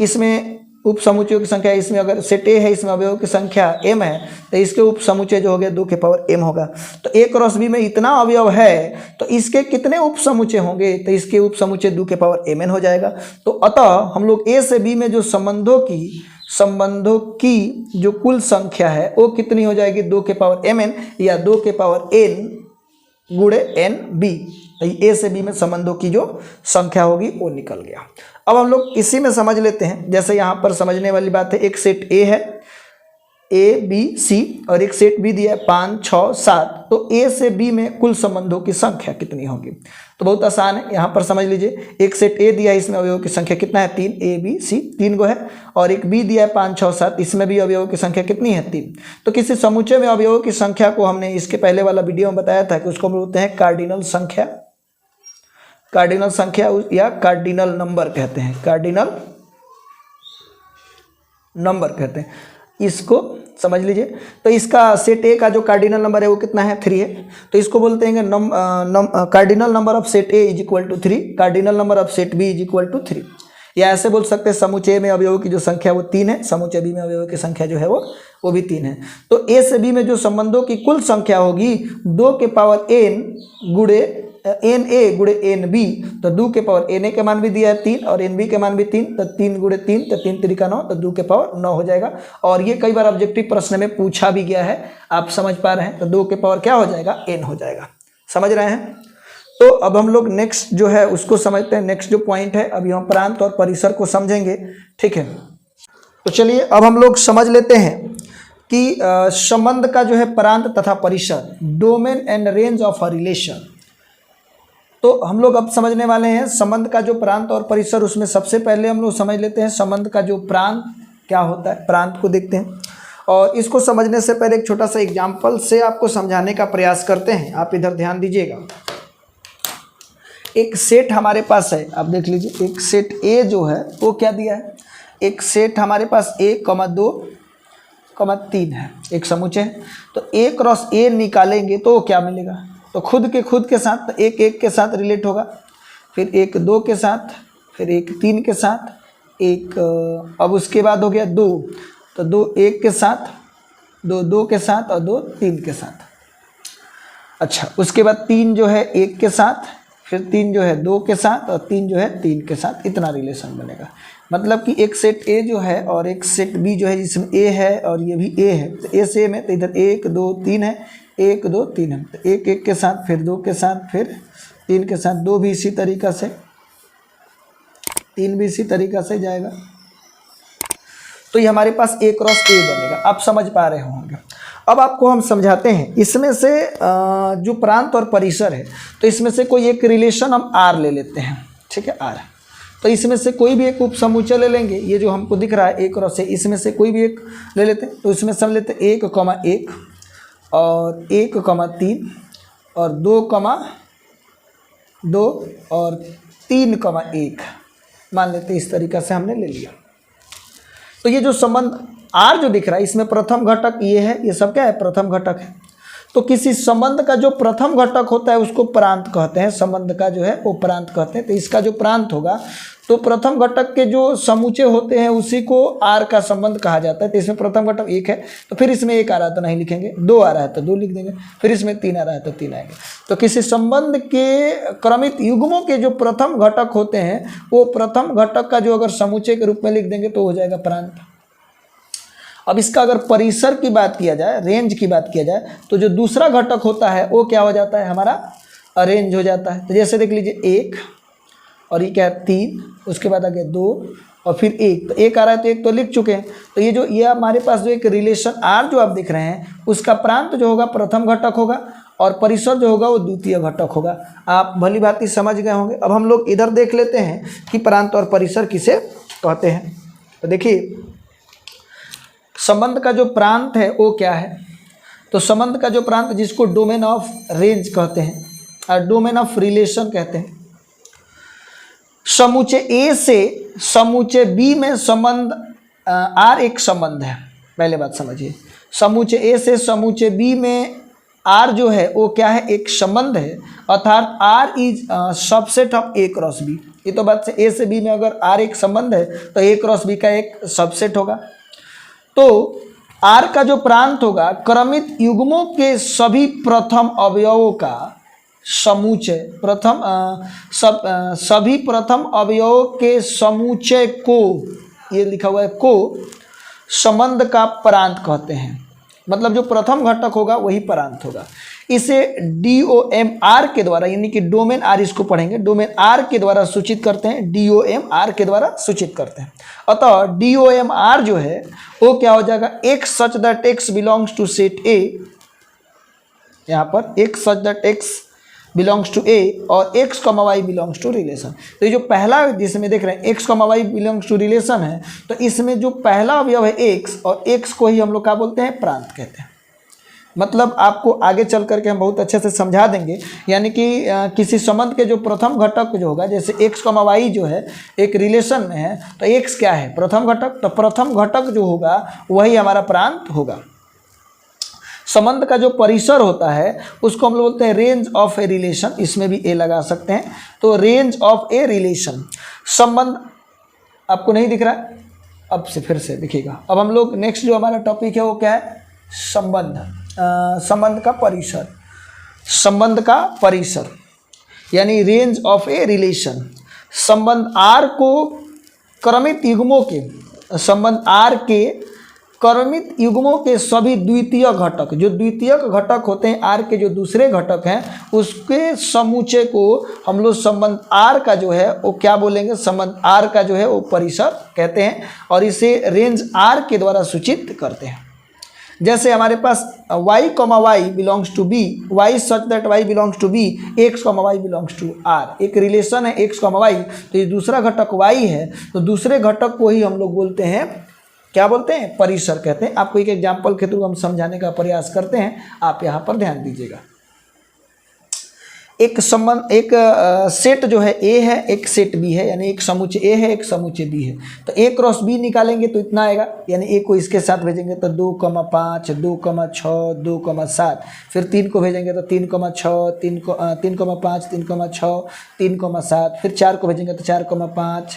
इसमें उप समुच्चयों की संख्या, इसमें अगर सेट A है इसमें अवयवों की संख्या m है तो इसके उप समुच्चय जो हो गया 2 के पावर m होगा। तो a क्रॉस b में इतना अवयव है तो इसके कितने उप समुच्चय होंगे, तो इसके उप समुच्चय 2 के पावर mn हो जाएगा। तो अतः हम लोग a से b में जो संबंधों की जो कुल संख्या है वो कितनी हो जाएगी, 2 के पावर mn या 2 के पावर n गुणे nb। ए से बी में संबंधों की जो संख्या होगी वो निकल गया। अब हम लोग इसी में समझ लेते हैं, जैसे यहाँ पर समझने वाली बात है, एक सेट ए है ए बी सी और एक सेट बी दिया है 5 6 7, तो ए से बी में कुल संबंधों की संख्या कितनी होगी। तो बहुत आसान है, यहाँ पर समझ लीजिए, एक सेट ए दिया है इसमें अवयवों की संख्या कितना है 3, ए बी सी 3 गो है, और एक बी दिया है 5 6 7, इसमें भी अवयवों की संख्या कितनी है 3। तो किसी समुच्चय में अवयवों की संख्या को हमने इसके पहले वाला वीडियो में बताया था कि उसको हम बोलते हैं कार्डिनल संख्या, कार्डिनल संख्या या कार्डिनल नंबर कहते हैं, कार्डिनल नंबर कहते हैं इसको, समझ लीजिए। तो इसका सेट ए का जो कार्डिनल नंबर है वो कितना है 3 है, तो इसको बोलते हैं cardinal number of set A is equal to 3, cardinal number of set B is equal to 3। या ऐसे बोल सकते हैं समुच्चय में अवयवों की जो संख्या वो 3 है, समुच्चय बी में अवयवों की संख्या जो है वो भी 3 है। तो ए से बी में जो संबंधों की कुल संख्या होगी 2 के पावर n गुणे एन ए गुणे एन बी, तो 2 के पावर एन ए के मान भी दिया है 3 और एन बी के मान भी 3, तो 3 गुणे 3 तो 3 3 9, तो 2 के पावर 9 हो जाएगा। और ये कई बार ऑब्जेक्टिव प्रश्न में पूछा भी गया है, आप समझ पा रहे हैं। तो 2 के पावर क्या हो जाएगा n हो जाएगा, समझ रहे हैं। तो अब हम लोग नेक्स्ट जो है उसको समझते हैं, नेक्स्ट जो पॉइंट है अभी हम प्रांत और परिसर को समझेंगे, ठीक है। तो चलिए अब हम लोग समझ लेते हैं कि संबंध का जो है प्रांत तथा परिसर, domain and range of a relation. तो हम लोग अब समझने वाले हैं संबंध का जो प्रांत और परिसर। उसमें सबसे पहले हम लोग समझ लेते हैं संबंध का जो प्रांत क्या होता है, प्रांत को देखते हैं। और इसको समझने से पहले एक छोटा सा एग्जाम्पल से आपको समझाने का प्रयास करते हैं, आप इधर ध्यान दीजिएगा। एक सेट हमारे पास है, आप देख लीजिए, एक सेट ए जो है वो क्या दिया है, एक सेट हमारे पास 1, 2, 3 है, एक समुच्चय है। तो ए क्रॉस ए निकालेंगे तो क्या मिलेगा, तो खुद के साथ, तो 1 1 के साथ रिलेट होगा, फिर 1 2 के साथ, फिर 1 3 के साथ, एक अब उसके बाद हो गया 2, तो 2 1 के साथ, 2 2 के साथ और 2 3 के साथ। अच्छा, उसके बाद 3 जो है 1 के साथ, फिर 3 जो है 2 के साथ और 3 जो है 3 के साथ, इतना रिलेशन बनेगा। मतलब कि एक सेट ए जो है और एक सेट बी जो है, जिसमें ए है और ये भी ए है, तो ए से ए में तो इधर 1 2 3 है, 1 2 3 है, तो 1 1 के साथ, फिर 2 के साथ, फिर 3 के साथ, 2 भी इसी तरीक़ा से, 3 भी इसी तरीक़ा से जाएगा। तो ये हमारे पास ए क्रॉस ए बनेगा, आप समझ पा रहे होंगे। अब आपको हम समझाते हैं, इसमें से जो प्रांत और परिसर है, तो इसमें से कोई एक रिलेशन हम आर ले लेते हैं, ठीक है, आर। तो इसमें से कोई भी एक उप समुच्चय ले लेंगे, ये जो हमको दिख रहा है 1 क्रॉस ए, इसमें से कोई भी एक ले लेते हैं। तो इसमें समझ लेते हैं 1, 1 और 1, 3 और 2, 2 और 3, 1 मान लेते हैं। इस तरीक़ा से हमने ले लिया। तो ये जो संबंध आर जो दिख रहा है, इसमें प्रथम घटक ये है, ये सब क्या है, प्रथम घटक है। तो किसी संबंध का जो प्रथम घटक होता है उसको प्रांत कहते हैं, संबंध का जो है वो प्रांत कहते हैं। तो इसका जो प्रांत होगा, तो प्रथम घटक के जो समुच्चय होते हैं उसी को आर का संबंध कहा जाता है। तो इसमें प्रथम घटक 1 है, तो फिर इसमें 1 आ रहा है तो नहीं लिखेंगे, 2 आ रहा है तो 2 लिख देंगे, फिर इसमें 3 आ रहा है तो 3 आएंगे। तो किसी संबंध के क्रमित युग्मों के जो प्रथम घटक होते हैं, वो प्रथम घटक का जो अगर समुच्चय के रूप में लिख देंगे तो हो जाएगा प्रांत। अब इसका अगर परिसर की बात किया जाए, रेंज की बात किया जाए, तो जो दूसरा घटक होता है वो क्या हो जाता है, हमारा रेंज हो जाता है। तो जैसे देख लीजिए 1 और ये क्या है 3, उसके बाद आ गया 2 और फिर 1, तो 1 आ रहा है तो 1 तो लिख चुके हैं। तो ये हमारे पास जो एक रिलेशन आर जो आप देख रहे हैं, उसका प्रांत जो होगा प्रथम घटक होगा और परिसर जो होगा वो द्वितीय घटक होगा। आप भली भांति समझ गए होंगे। अब हम लोग इधर देख लेते हैं कि प्रांत और परिसर किसे कहते हैं। तो देखिए, संबंध का जो प्रांत है वो क्या है, तो संबंध का जो प्रांत जिसको डोमेन ऑफ रेंज कहते हैं और डोमेन ऑफ रिलेशन कहते हैं। समुच्चय ए से समुच्चय बी में संबंध आर एक संबंध है। पहले बात समझिए, समुच्चय ए से समुच्चय बी में आर जो है वो क्या है, एक संबंध है, अर्थात R is subset of A cross B. ये तो बात से ए से बी में अगर आर एक संबंध है तो ए क्रॉस बी का एक सबसेट होगा। तो आर का जो प्रांत होगा क्रमित युग्मों के सभी प्रथम अवयवों का समुच्चय, सभी प्रथम अवयवों के समुच्चय को, ये लिखा हुआ है को, संबंध का प्रांत कहते हैं। मतलब जो प्रथम घटक होगा वही प्रांत होगा। इसे DOM-R के द्वारा, यानी कि डोमेन आर इसको पढ़ेंगे, डोमेन आर के द्वारा सूचित करते हैं, DOM-R के द्वारा सूचित करते हैं। अतः DOM-R जो है वो क्या हो जाएगा, x such that x belongs to set A, यहाँ पर x such that x belongs to A और x, y belongs to relation. तो ये जो पहला जिसमें देख रहे हैं x, y belongs to relation है, तो इसमें जो पहला अवयव है x, और x को ही हम लोग क्या बोलते हैं, प्रांत कहते हैं। मतलब आपको आगे चल करके हम बहुत अच्छे से समझा देंगे। यानी कि किसी संबंध के जो प्रथम घटक जो होगा, जैसे x, y जो है एक रिलेशन में है, तो x क्या है, प्रथम घटक, तो प्रथम घटक जो होगा वही हमारा प्रांत होगा। संबंध का जो परिसर होता है उसको हम लोग बोलते हैं रेंज ऑफ ए रिलेशन, इसमें भी ए लगा सकते हैं। तो रेंज ऑफ ए रिलेशन, संबंध आपको नहीं दिख रहा है, अब से फिर से दिखेगा। अब हम लोग नेक्स्ट जो हमारा टॉपिक है वो क्या है, संबंध, संबंध का परिसर, संबंध का परिसर यानी रेंज ऑफ ए रिलेशन। संबंध आर को क्रमित युग्मों के, संबंध आर के क्रमित युग्मों के सभी द्वितीय घटक, जो द्वितीय घटक होते हैं आर के, जो दूसरे घटक हैं उसके समुच्चय को हम लोग संबंध आर का जो है वो क्या बोलेंगे, संबंध आर का जो है वो परिसर कहते हैं, और इसे रेंज आर के द्वारा सूचित करते हैं। जैसे हमारे पास y, belongs to b, y such that y belongs to b, x, y belongs to r, एक रिलेशन है x, y, तो ये दूसरा घटक y है, तो दूसरे घटक को ही हम लोग बोलते हैं, क्या बोलते हैं, परिसर कहते हैं। आपको एक एग्जाम्पल के थ्रू हम समझाने का प्रयास करते हैं, आप यहाँ पर ध्यान दीजिएगा। एक संबंध, एक सेट जो है A है, एक सेट B है, यानी एक समुच्चय A है, एक समुच्चय B है। तो A क्रॉस B निकालेंगे तो इतना आएगा, यानी A को इसके साथ भेजेंगे तो 2,5, 2,6, 2,7, फिर 3 को भेजेंगे तो 3,6, 3,5, 3,6, 3,7, फिर 4 को भेजेंगे तो 4,5,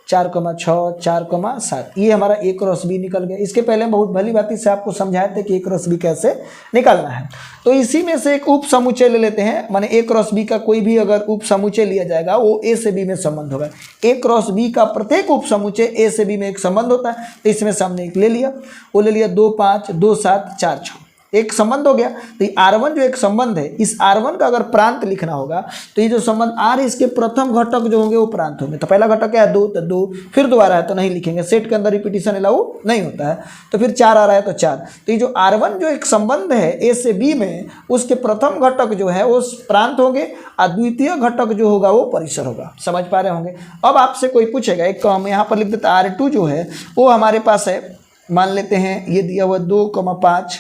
4,6, 4,7। ये हमारा A क्रॉस B निकल गया। इसके पहले हम बहुत भली बात से आपको समझाए थे कि A क्रॉस B कैसे निकालना है। तो इसी में से एक उप समुच्चय ले लेते हैं, माने A क्रॉस B का कोई भी अगर उप समुच्चय लिया जाएगा वो A से B में संबंध होगा। A क्रॉस B का प्रत्येक उप समुच्चय A से B में एक संबंध होता है, तो इसमें सामने एक ले लिया, वो ले लिया 2, 5, 2, 7, 4, 6, एक संबंध हो गया। तो ये R1 जो एक संबंध है, इस R1 का अगर प्रांत लिखना होगा तो ये जो संबंध R है इसके प्रथम घटक जो होंगे वो प्रांत होंगे। तो पहला घटक क्या है, 2, तो 2, फिर दोबारा है तो नहीं लिखेंगे, सेट के अंदर रिपीटिशन अलाउ नहीं होता है। तो फिर 4 आ रहा है तो 4। तो ये जो R1 जो एक संबंध है A से B में, उसके प्रथम घटक जो है वो प्रांत होंगे और द्वितीय घटक जो होगा वो परिसर होगा। समझ पा रहे होंगे। अब आपसे कोई पूछेगा, एक हम यहाँ पर लिख देते R2 जो है वो हमारे पास है, मान लेते हैं ये दिया हुआ 2,5,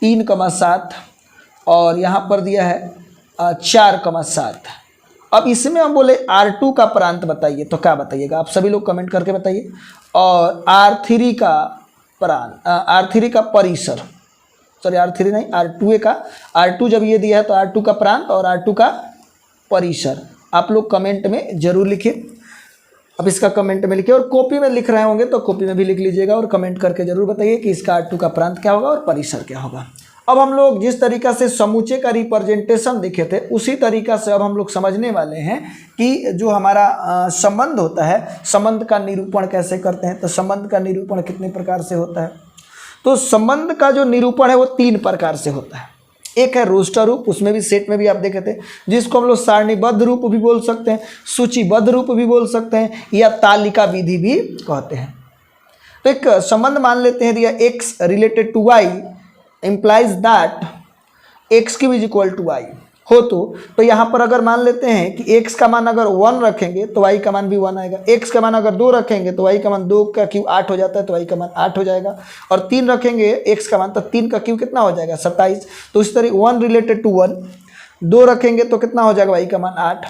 3,7 और यहाँ पर दिया है 4,7। अब इसमें हम बोले R2 का प्रांत बताइए, तो क्या बताइएगा आप सभी लोग कमेंट करके बताइए। और R3 का प्रांत, R3 का परिसर, सॉरी R3 नहीं, R2 का, R2 जब ये दिया है तो R2 का प्रांत और R2 का परिसर आप लोग कमेंट में जरूर लिखिए। अब इसका कमेंट में लिखिए, और कॉपी में लिख रहे होंगे तो कॉपी में भी लिख लीजिएगा और कमेंट करके जरूर बताइए कि इसका R2 का प्रांत क्या होगा और परिसर क्या होगा। अब हम लोग जिस तरीका से समुच्चय का रिप्रेजेंटेशन देखे थे उसी तरीका से अब हम लोग समझने वाले हैं कि जो हमारा संबंध होता है, संबंध का निरूपण कैसे करते हैं। तो संबंध का निरूपण कितने प्रकार से होता है, तो संबंध का जो निरूपण है वो 3 प्रकार से होता है। एक है रोस्टर रूप, उसमें भी सेट में भी आप देखे थे, जिसको हम लोग सारणीबद्ध रूप भी बोल सकते हैं, सूचीबद्ध रूप भी बोल सकते हैं, या तालिका विधि भी कहते हैं। तो एक संबंध मान लेते हैं, दिया x related to y implies that x cube is equal to y हो, तो यहाँ पर अगर मान लेते हैं कि x का मान अगर 1 रखेंगे तो y का मान भी 1 आएगा, x का मान अगर 2 रखेंगे तो y का मान 2 का क्यूब 8 हो जाता है, तो y का मान 8 हो जाएगा। और 3 रखेंगे x का मान तो 3 का क्यूब कितना हो जाएगा, 27। तो इस तरह 1 रिलेटेड टू 1, 2 रखेंगे तो कितना हो जाएगा, y का मान 8,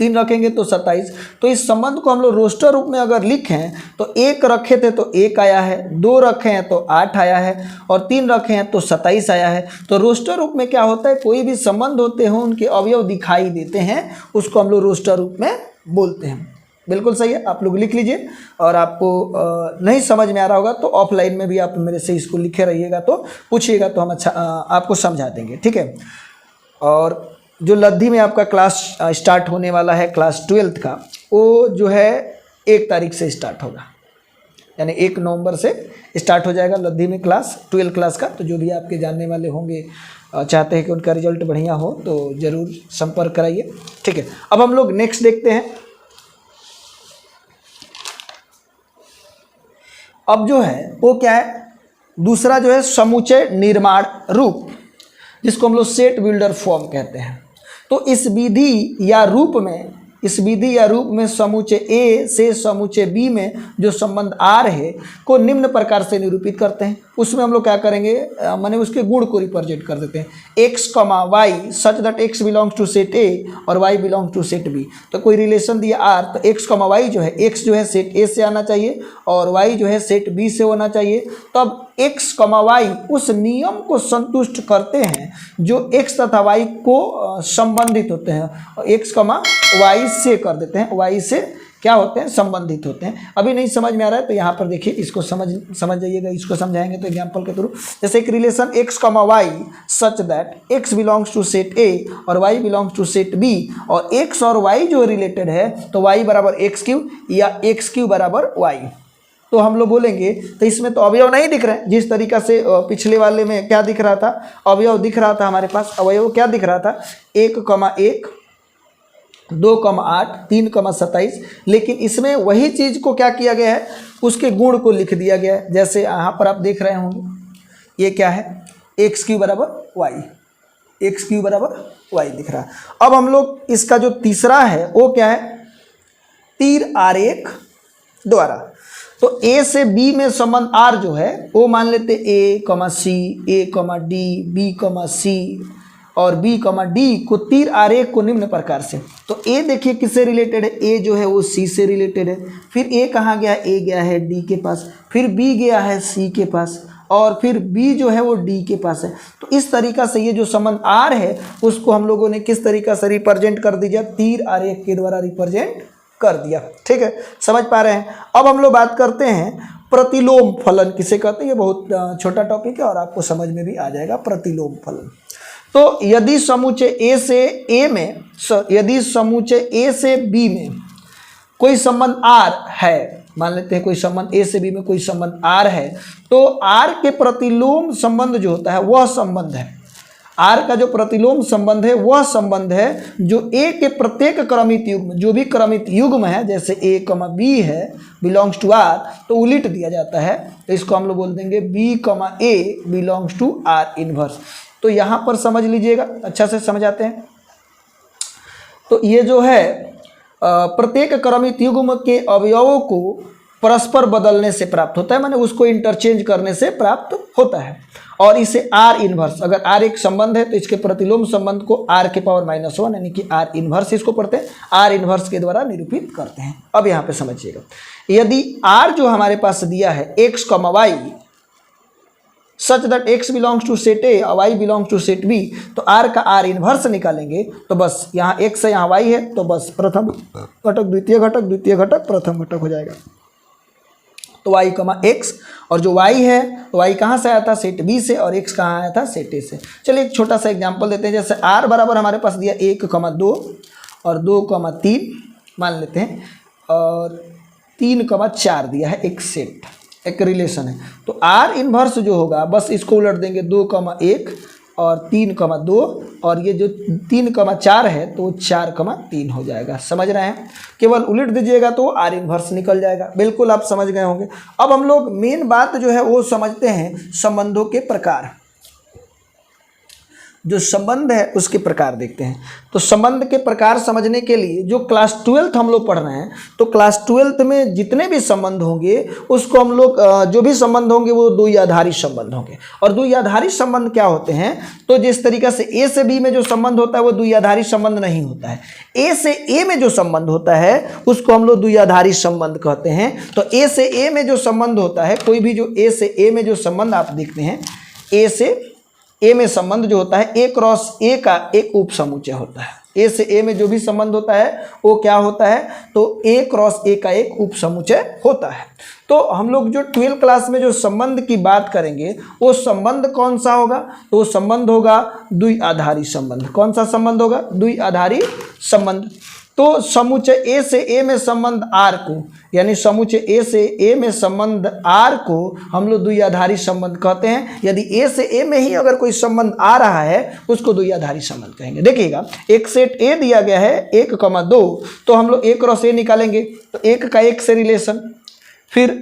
3 रखेंगे तो 27। तो इस संबंध को हम लोग रोस्टर रूप में अगर लिखें तो 1 रखे थे तो 1 आया है, 2 रखे हैं तो 8 आया है और 3 रखे हैं तो 27 आया है। तो रोस्टर रूप में क्या होता है, कोई भी संबंध होते हैं उनके अवयव दिखाई देते हैं, उसको हम लोग रोस्टर रूप में बोलते हैं। बिल्कुल सही है, आप लोग लिख लीजिए। और आपको नहीं समझ में आ रहा होगा तो ऑफलाइन में भी आप मेरे से इसको लिखे रहिएगा, तो पूछिएगा तो हम अच्छा आपको समझा देंगे, ठीक है। और जो लद्दी में आपका क्लास स्टार्ट होने वाला है क्लास 12th का, वो जो है 1 तारीख से स्टार्ट होगा, यानी 1 नवंबर से स्टार्ट हो जाएगा लद्दी में क्लास 12 क्लास का। तो जो भी आपके जानने वाले होंगे चाहते हैं कि उनका रिजल्ट बढ़िया हो तो ज़रूर संपर्क कराइए, ठीक है। अब हम लोग नेक्स्ट देखते हैं। अब जो है वो क्या है, दूसरा जो है समुच्चय निर्माण रूप, जिसको हम लोग सेट बिल्डर फॉर्म कहते हैं। तो इस विधि या रूप में समुच्चय ए से समुच्चय बी में जो संबंध आर है को निम्न प्रकार से निरूपित करते हैं। उसमें हम लोग क्या करेंगे, माने उसके गुण को रिप्रेजेंट कर देते हैं। x, y such that x belongs to set A और y belongs to set B. तो कोई रिलेशन दिया r, तो x, y जो है, x जो है सेट ए से आना चाहिए और y जो है सेट बी से होना चाहिए। तब x, y उस नियम को संतुष्ट करते हैं जो x तथा y को संबंधित होते हैं, और x, y से कर देते हैं, y से क्या होते हैं, संबंधित होते हैं। अभी नहीं समझ में आ रहा है तो यहाँ पर देखिए, इसको समझ जाइएगा, इसको समझाएंगे तो एग्जांपल के थ्रू। जैसे एक relation x, y such that x belongs to set a और y belongs to set b, और x और y जो रिलेटेड है तो y बराबर x³ या x³ बराबर y। तो हम लोग बोलेंगे, तो इसमें तो अवयव नहीं दिख रहे हैं, जिस तरीका से पिछले वाले में क्या दिख रहा था, अवयव दिख रहा था हमारे पास। अवयव क्या दिख रहा था, 1,1 2,8 3,27, लेकिन इसमें वही चीज़ को क्या किया गया है, उसके गुण को लिख दिया गया है। जैसे यहाँ पर आप देख रहे होंगे, ये क्या है, x³ बराबर y, x³ बराबर y दिख रहा है। अब हम लोग इसका जो तीसरा है वो क्या है, तीर आरेख द्वारा। तो a से b में संबंध r जो है वो मान लेते a, c, a, d, b, c और b, d को तीर आरेख को निम्न प्रकार से। तो a देखिए किससे रिलेटेड है, a जो है वो c से रिलेटेड है, फिर a कहाँ गया, a गया है d के पास, फिर b गया है c के पास, और फिर b जो है वो d के पास है। तो इस तरीका से ये जो संबंध r है उसको हम लोगों ने किस तरीका से रिप्रेजेंट कर दिया, तीर आरेख के द्वारा रिप्रेजेंट कर दिया, ठीक है, समझ पा रहे हैं। अब हम लोग बात करते हैं प्रतिलोम फलन किसे कहते हैं। ये बहुत छोटा टॉपिक है और आपको समझ में भी आ जाएगा, प्रतिलोम फलन। तो यदि समुच्चय a से b में कोई संबंध r है, मान लेते हैं कोई संबंध a से b में कोई संबंध r है, तो r के प्रतिलोम संबंध जो होता है वह संबंध है, r का जो प्रतिलोम संबंध है वह संबंध है जो a के प्रत्येक क्रमित युग्म, जो भी क्रमित युग्म है, जैसे a, b है बिलोंग्स टू r, तो उलट दिया जाता है, तो इसको हम लोग बोल देंगे b, a belongs to r inverse. तो यहाँ पर समझ लीजिएगा, अच्छा से समझाते हैं। तो ये जो है प्रत्येक क्रमित युग्म के अवयवों को परस्पर बदलने से प्राप्त होता है, माने उसको इंटरचेंज करने से प्राप्त होता है। और इसे r इनवर्स, अगर r एक संबंध है तो इसके प्रतिलोम संबंध को r के पावर -1 यानी कि r इनवर्स इसको पढ़ते हैं, r इनवर्स के द्वारा निरूपित करते हैं। अब यहाँ पे समझिएगा, यदि r जो हमारे पास दिया है x, y such that x belongs to set a और y belongs to set b, तो r का r इनवर्स निकालेंगे तो बस यहाँ x है यहाँ y है, तो बस प्रथम घटक द्वितीय घटक, द्वितीय घटक प्रथम घटक हो जाएगा। तो y, x, और जो y है तो y कहाँ से आया था, सेट b से, और x कहाँ आया था, सेट a से। चलिए एक छोटा सा एग्जांपल देते हैं। जैसे r बराबर हमारे पास दिया 1, 2 और 2, 3 मान लेते हैं, और 3, 4 दिया है, एक सेट, एक रिलेशन है। तो r इनवर्स जो होगा बस इसको उलट देंगे, 2, 1 और 3, 2, और ये जो 3, 4 है तो 4, 3 हो जाएगा। समझ रहे हैं, केवल उलट दीजिएगा तो r इनवर्स निकल जाएगा। बिल्कुल आप समझ गए होंगे। अब हम लोग मेन बात जो है वो समझते हैं संबंधों के प्रकार। जो संबंध है उसके प्रकार देखते हैं। तो संबंध के प्रकार समझने के लिए जो क्लास 12th हम लोग पढ़ रहे हैं, तो क्लास 12th में जितने भी संबंध होंगे उसको हम लोग जो भी संबंध होंगे वो द्विआधारी संबंध होंगे। और द्विआधारी संबंध क्या होते हैं, तो जिस तरीके से ए से बी में जो संबंध होता है वो द्विआधारी संबंध नहीं होता है। ए से ए में जो संबंध होता है उसको हम लोग द्विआधारी संबंध कहते हैं। तो ए से ए में जो संबंध होता है, कोई भी जो ए से ए में जो संबंध आप देखते हैं, ए से ए में संबंध जो होता है ए क्रॉस ए का एक उप समुच्चय होता है। ए से ए में जो भी संबंध होता है वो क्या होता है, तो ए क्रॉस ए का एक उप समुच्चय होता है। तो हम लोग जो 12th क्लास में जो संबंध की बात करेंगे वो संबंध कौन सा होगा, तो वो संबंध होगा द्विआधारी संबंध। कौन सा संबंध होगा, द्विआधारी संबंध। तो समुच्चय ए से ए में संबंध आर को, यानी समुच्चय ए से ए में संबंध आर को हम लोग द्विआधारी संबंध कहते हैं। यदि ए से ए में ही अगर कोई संबंध आ रहा है उसको द्विआधारी संबंध कहेंगे। देखिएगा, एक सेट ए दिया गया है 1,2, तो हम लोग 1 क्रॉस ए निकालेंगे तो 1 का 1 से रिलेशन, फिर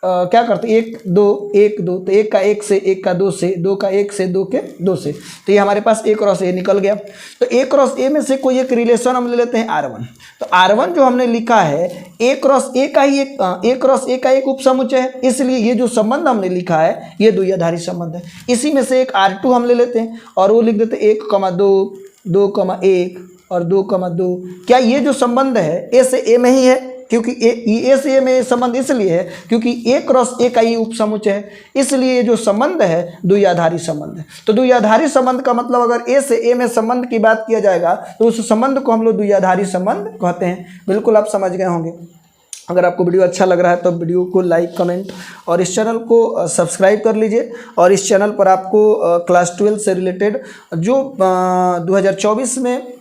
क्या करते 1 2 1 2, तो 1 का 1 से 1 का 2 से 2 का 1 से 2 के 2 से, तो ये हमारे पास 1 क्रॉस ए निकल गया। तो 1 क्रॉस ए में से कोई एक रिलेशन हम ले लेते हैं R1। तो R1 जो हमने लिखा है A क्रॉस ए का ही एक क्रॉस ए का एक उप समुच्चय है, इसलिए ये जो संबंध हमने लिखा है ये द्विआधारी संबंध है। इसी में से एक R2 हम ले लेते हैं और वो लिख देते हैं 1,2 2,1 और 2,2। क्या ये जो संबंध है ए से ए में ही है, क्योंकि ए से ए में संबंध इसलिए है क्योंकि ए क्रॉस ए का ही उप समुच्चय है, इसलिए ये जो संबंध है द्विआधारी संबंध है। तो द्विआधारी संबंध का मतलब अगर ए से ए में संबंध की बात किया जाएगा तो उस संबंध को हम लोग द्विआधारी संबंध कहते हैं। बिल्कुल आप समझ गए होंगे। अगर आपको वीडियो अच्छा लग रहा है तो वीडियो को लाइक कमेंट और इस चैनल को सब्सक्राइब कर लीजिए। और इस चैनल पर आपको क्लास 12 से रिलेटेड जो 2024 में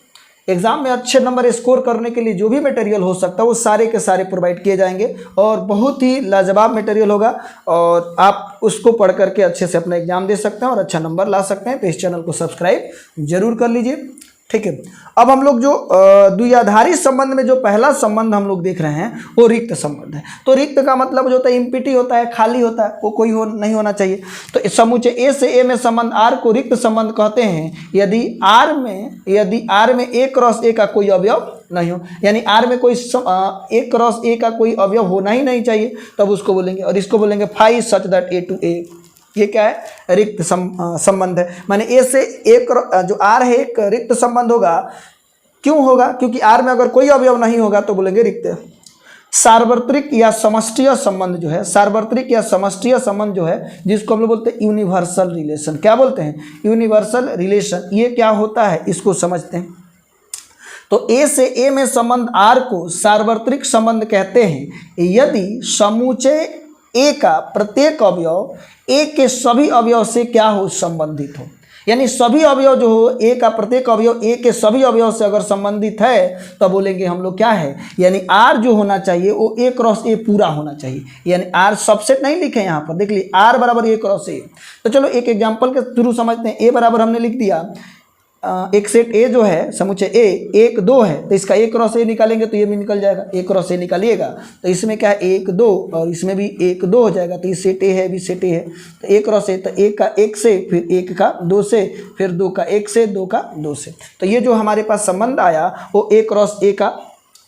एग्ज़ाम में अच्छे नंबर स्कोर करने के लिए जो भी मटेरियल हो सकता है वो सारे के सारे प्रोवाइड किए जाएंगे और बहुत ही लाजवाब मटेरियल होगा और आप उसको पढ़ करके अच्छे से अपना एग्ज़ाम दे सकते हैं और अच्छा नंबर ला सकते हैं। तो इस चैनल को सब्सक्राइब जरूर कर लीजिए, ठीक है। अब हम लोग जो द्विआधारी संबंध में जो पहला संबंध हम लोग देख रहे हैं वो रिक्त संबंध है। तो रिक्त का मतलब जो होता है इम्पिटी होता है, खाली होता है, वो कोई नहीं होना चाहिए। तो समुच्चय ए से ए में संबंध आर को रिक्त संबंध कहते हैं यदि आर में ए क्रॉस ए का कोई अवयव नहीं हो, यानी आर में कोई ए क्रॉस ए का कोई अवयव होना ही नहीं चाहिए, तब उसको बोलेंगे। और इसको बोलेंगे phi such that A to A. ये क्या है, रिक्त संबंध है। माने ए से एक जो आर है एक रिक्त संबंध होगा। क्यों होगा, क्योंकि आर में अगर कोई अवयव नहीं होगा तो बोलेंगे रिक्त। सार्वत्रिक या समष्टीय संबंध जो है, सार्वत्रिक या समष्टीय संबंध जो है जिसको हम लोग बोलते हैं यूनिवर्सल रिलेशन। क्या बोलते हैं, यूनिवर्सल रिलेशन। ये क्या होता है इसको समझते हैं। तो ए से ए में संबंध आर को सार्वत्रिक संबंध कहते हैं यदि समुच्चय ए का प्रत्येक अवयव ए के सभी अवयव से क्या हो, संबंधित हो। यानी सभी अवयव जो हो, ए का प्रत्येक अवयव ए के सभी अवयव से अगर संबंधित है तो बोलेंगे हम लोग क्या है, यानी आर जो होना चाहिए वो ए क्रॉस ए पूरा होना चाहिए। यानी आर सबसेट नहीं लिखे यहाँ पर, देख लीजिए आर बराबर ए क्रॉस ए। तो चलो एक एग्जाम्पल के थ्रू समझते हैं। ए बराबर हमने लिख दिया, एक सेट ए जो है समुच्चय ए 1 2 है, तो इसका ए क्रॉस ए निकालेंगे तो ये भी निकल जाएगा। ए क्रॉस ए निकालिएगा तो इसमें क्या है 1 2 और इसमें भी 1 2 हो जाएगा। तो ये सेट ए है, भी सेट ए है। तो ए क्रॉस ए, तो 1 का 1 से, फिर 1 का 2 से, फिर 2 का 1 से, 2 का 2 से। तो ये जो हमारे पास संबंध आया वो ए क्रॉस ए का,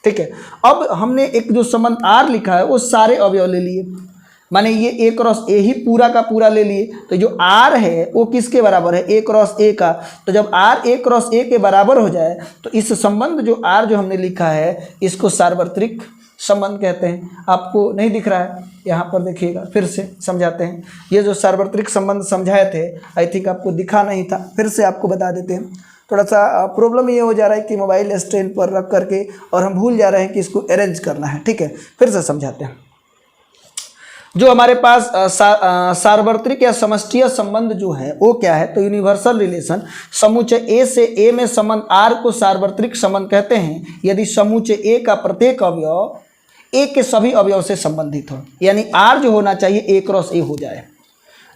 ठीक है। अब हमने एक जो संबंध आर लिखा है वो सारे अवयव ले लिए, माने ये ए क्रॉस ए ही पूरा का पूरा ले लिए। तो जो आर है वो किसके बराबर है, ए क्रॉस ए का। तो जब आर ए क्रॉस ए के बराबर हो जाए तो इस संबंध जो आर जो हमने लिखा है इसको सार्वत्रिक संबंध कहते हैं। आपको नहीं दिख रहा है, यहाँ पर देखिएगा, फिर से समझाते हैं। ये जो सार्वत्रिक संबंध समझाए थे आई थिंक आपको दिखा नहीं था, फिर से आपको बता देते हैं। थोड़ा सा प्रॉब्लम ये हो जा रहा है कि मोबाइल स्टैंड पर रख करके और हम भूल जा रहे हैं कि इसको अरेंज करना है, ठीक है। फिर से समझाते हैं। जो हमारे पास सार्वत्रिक या समष्टीय संबंध जो है वो क्या है, तो यूनिवर्सल रिलेशन। समुच्चय ए से ए में संबंध आर को सार्वत्रिक संबंध कहते हैं यदि समुच्चय ए का प्रत्येक अवयव ए के सभी अवयव से संबंधित हो। यानी आर जो होना चाहिए ए क्रॉस ए हो जाए।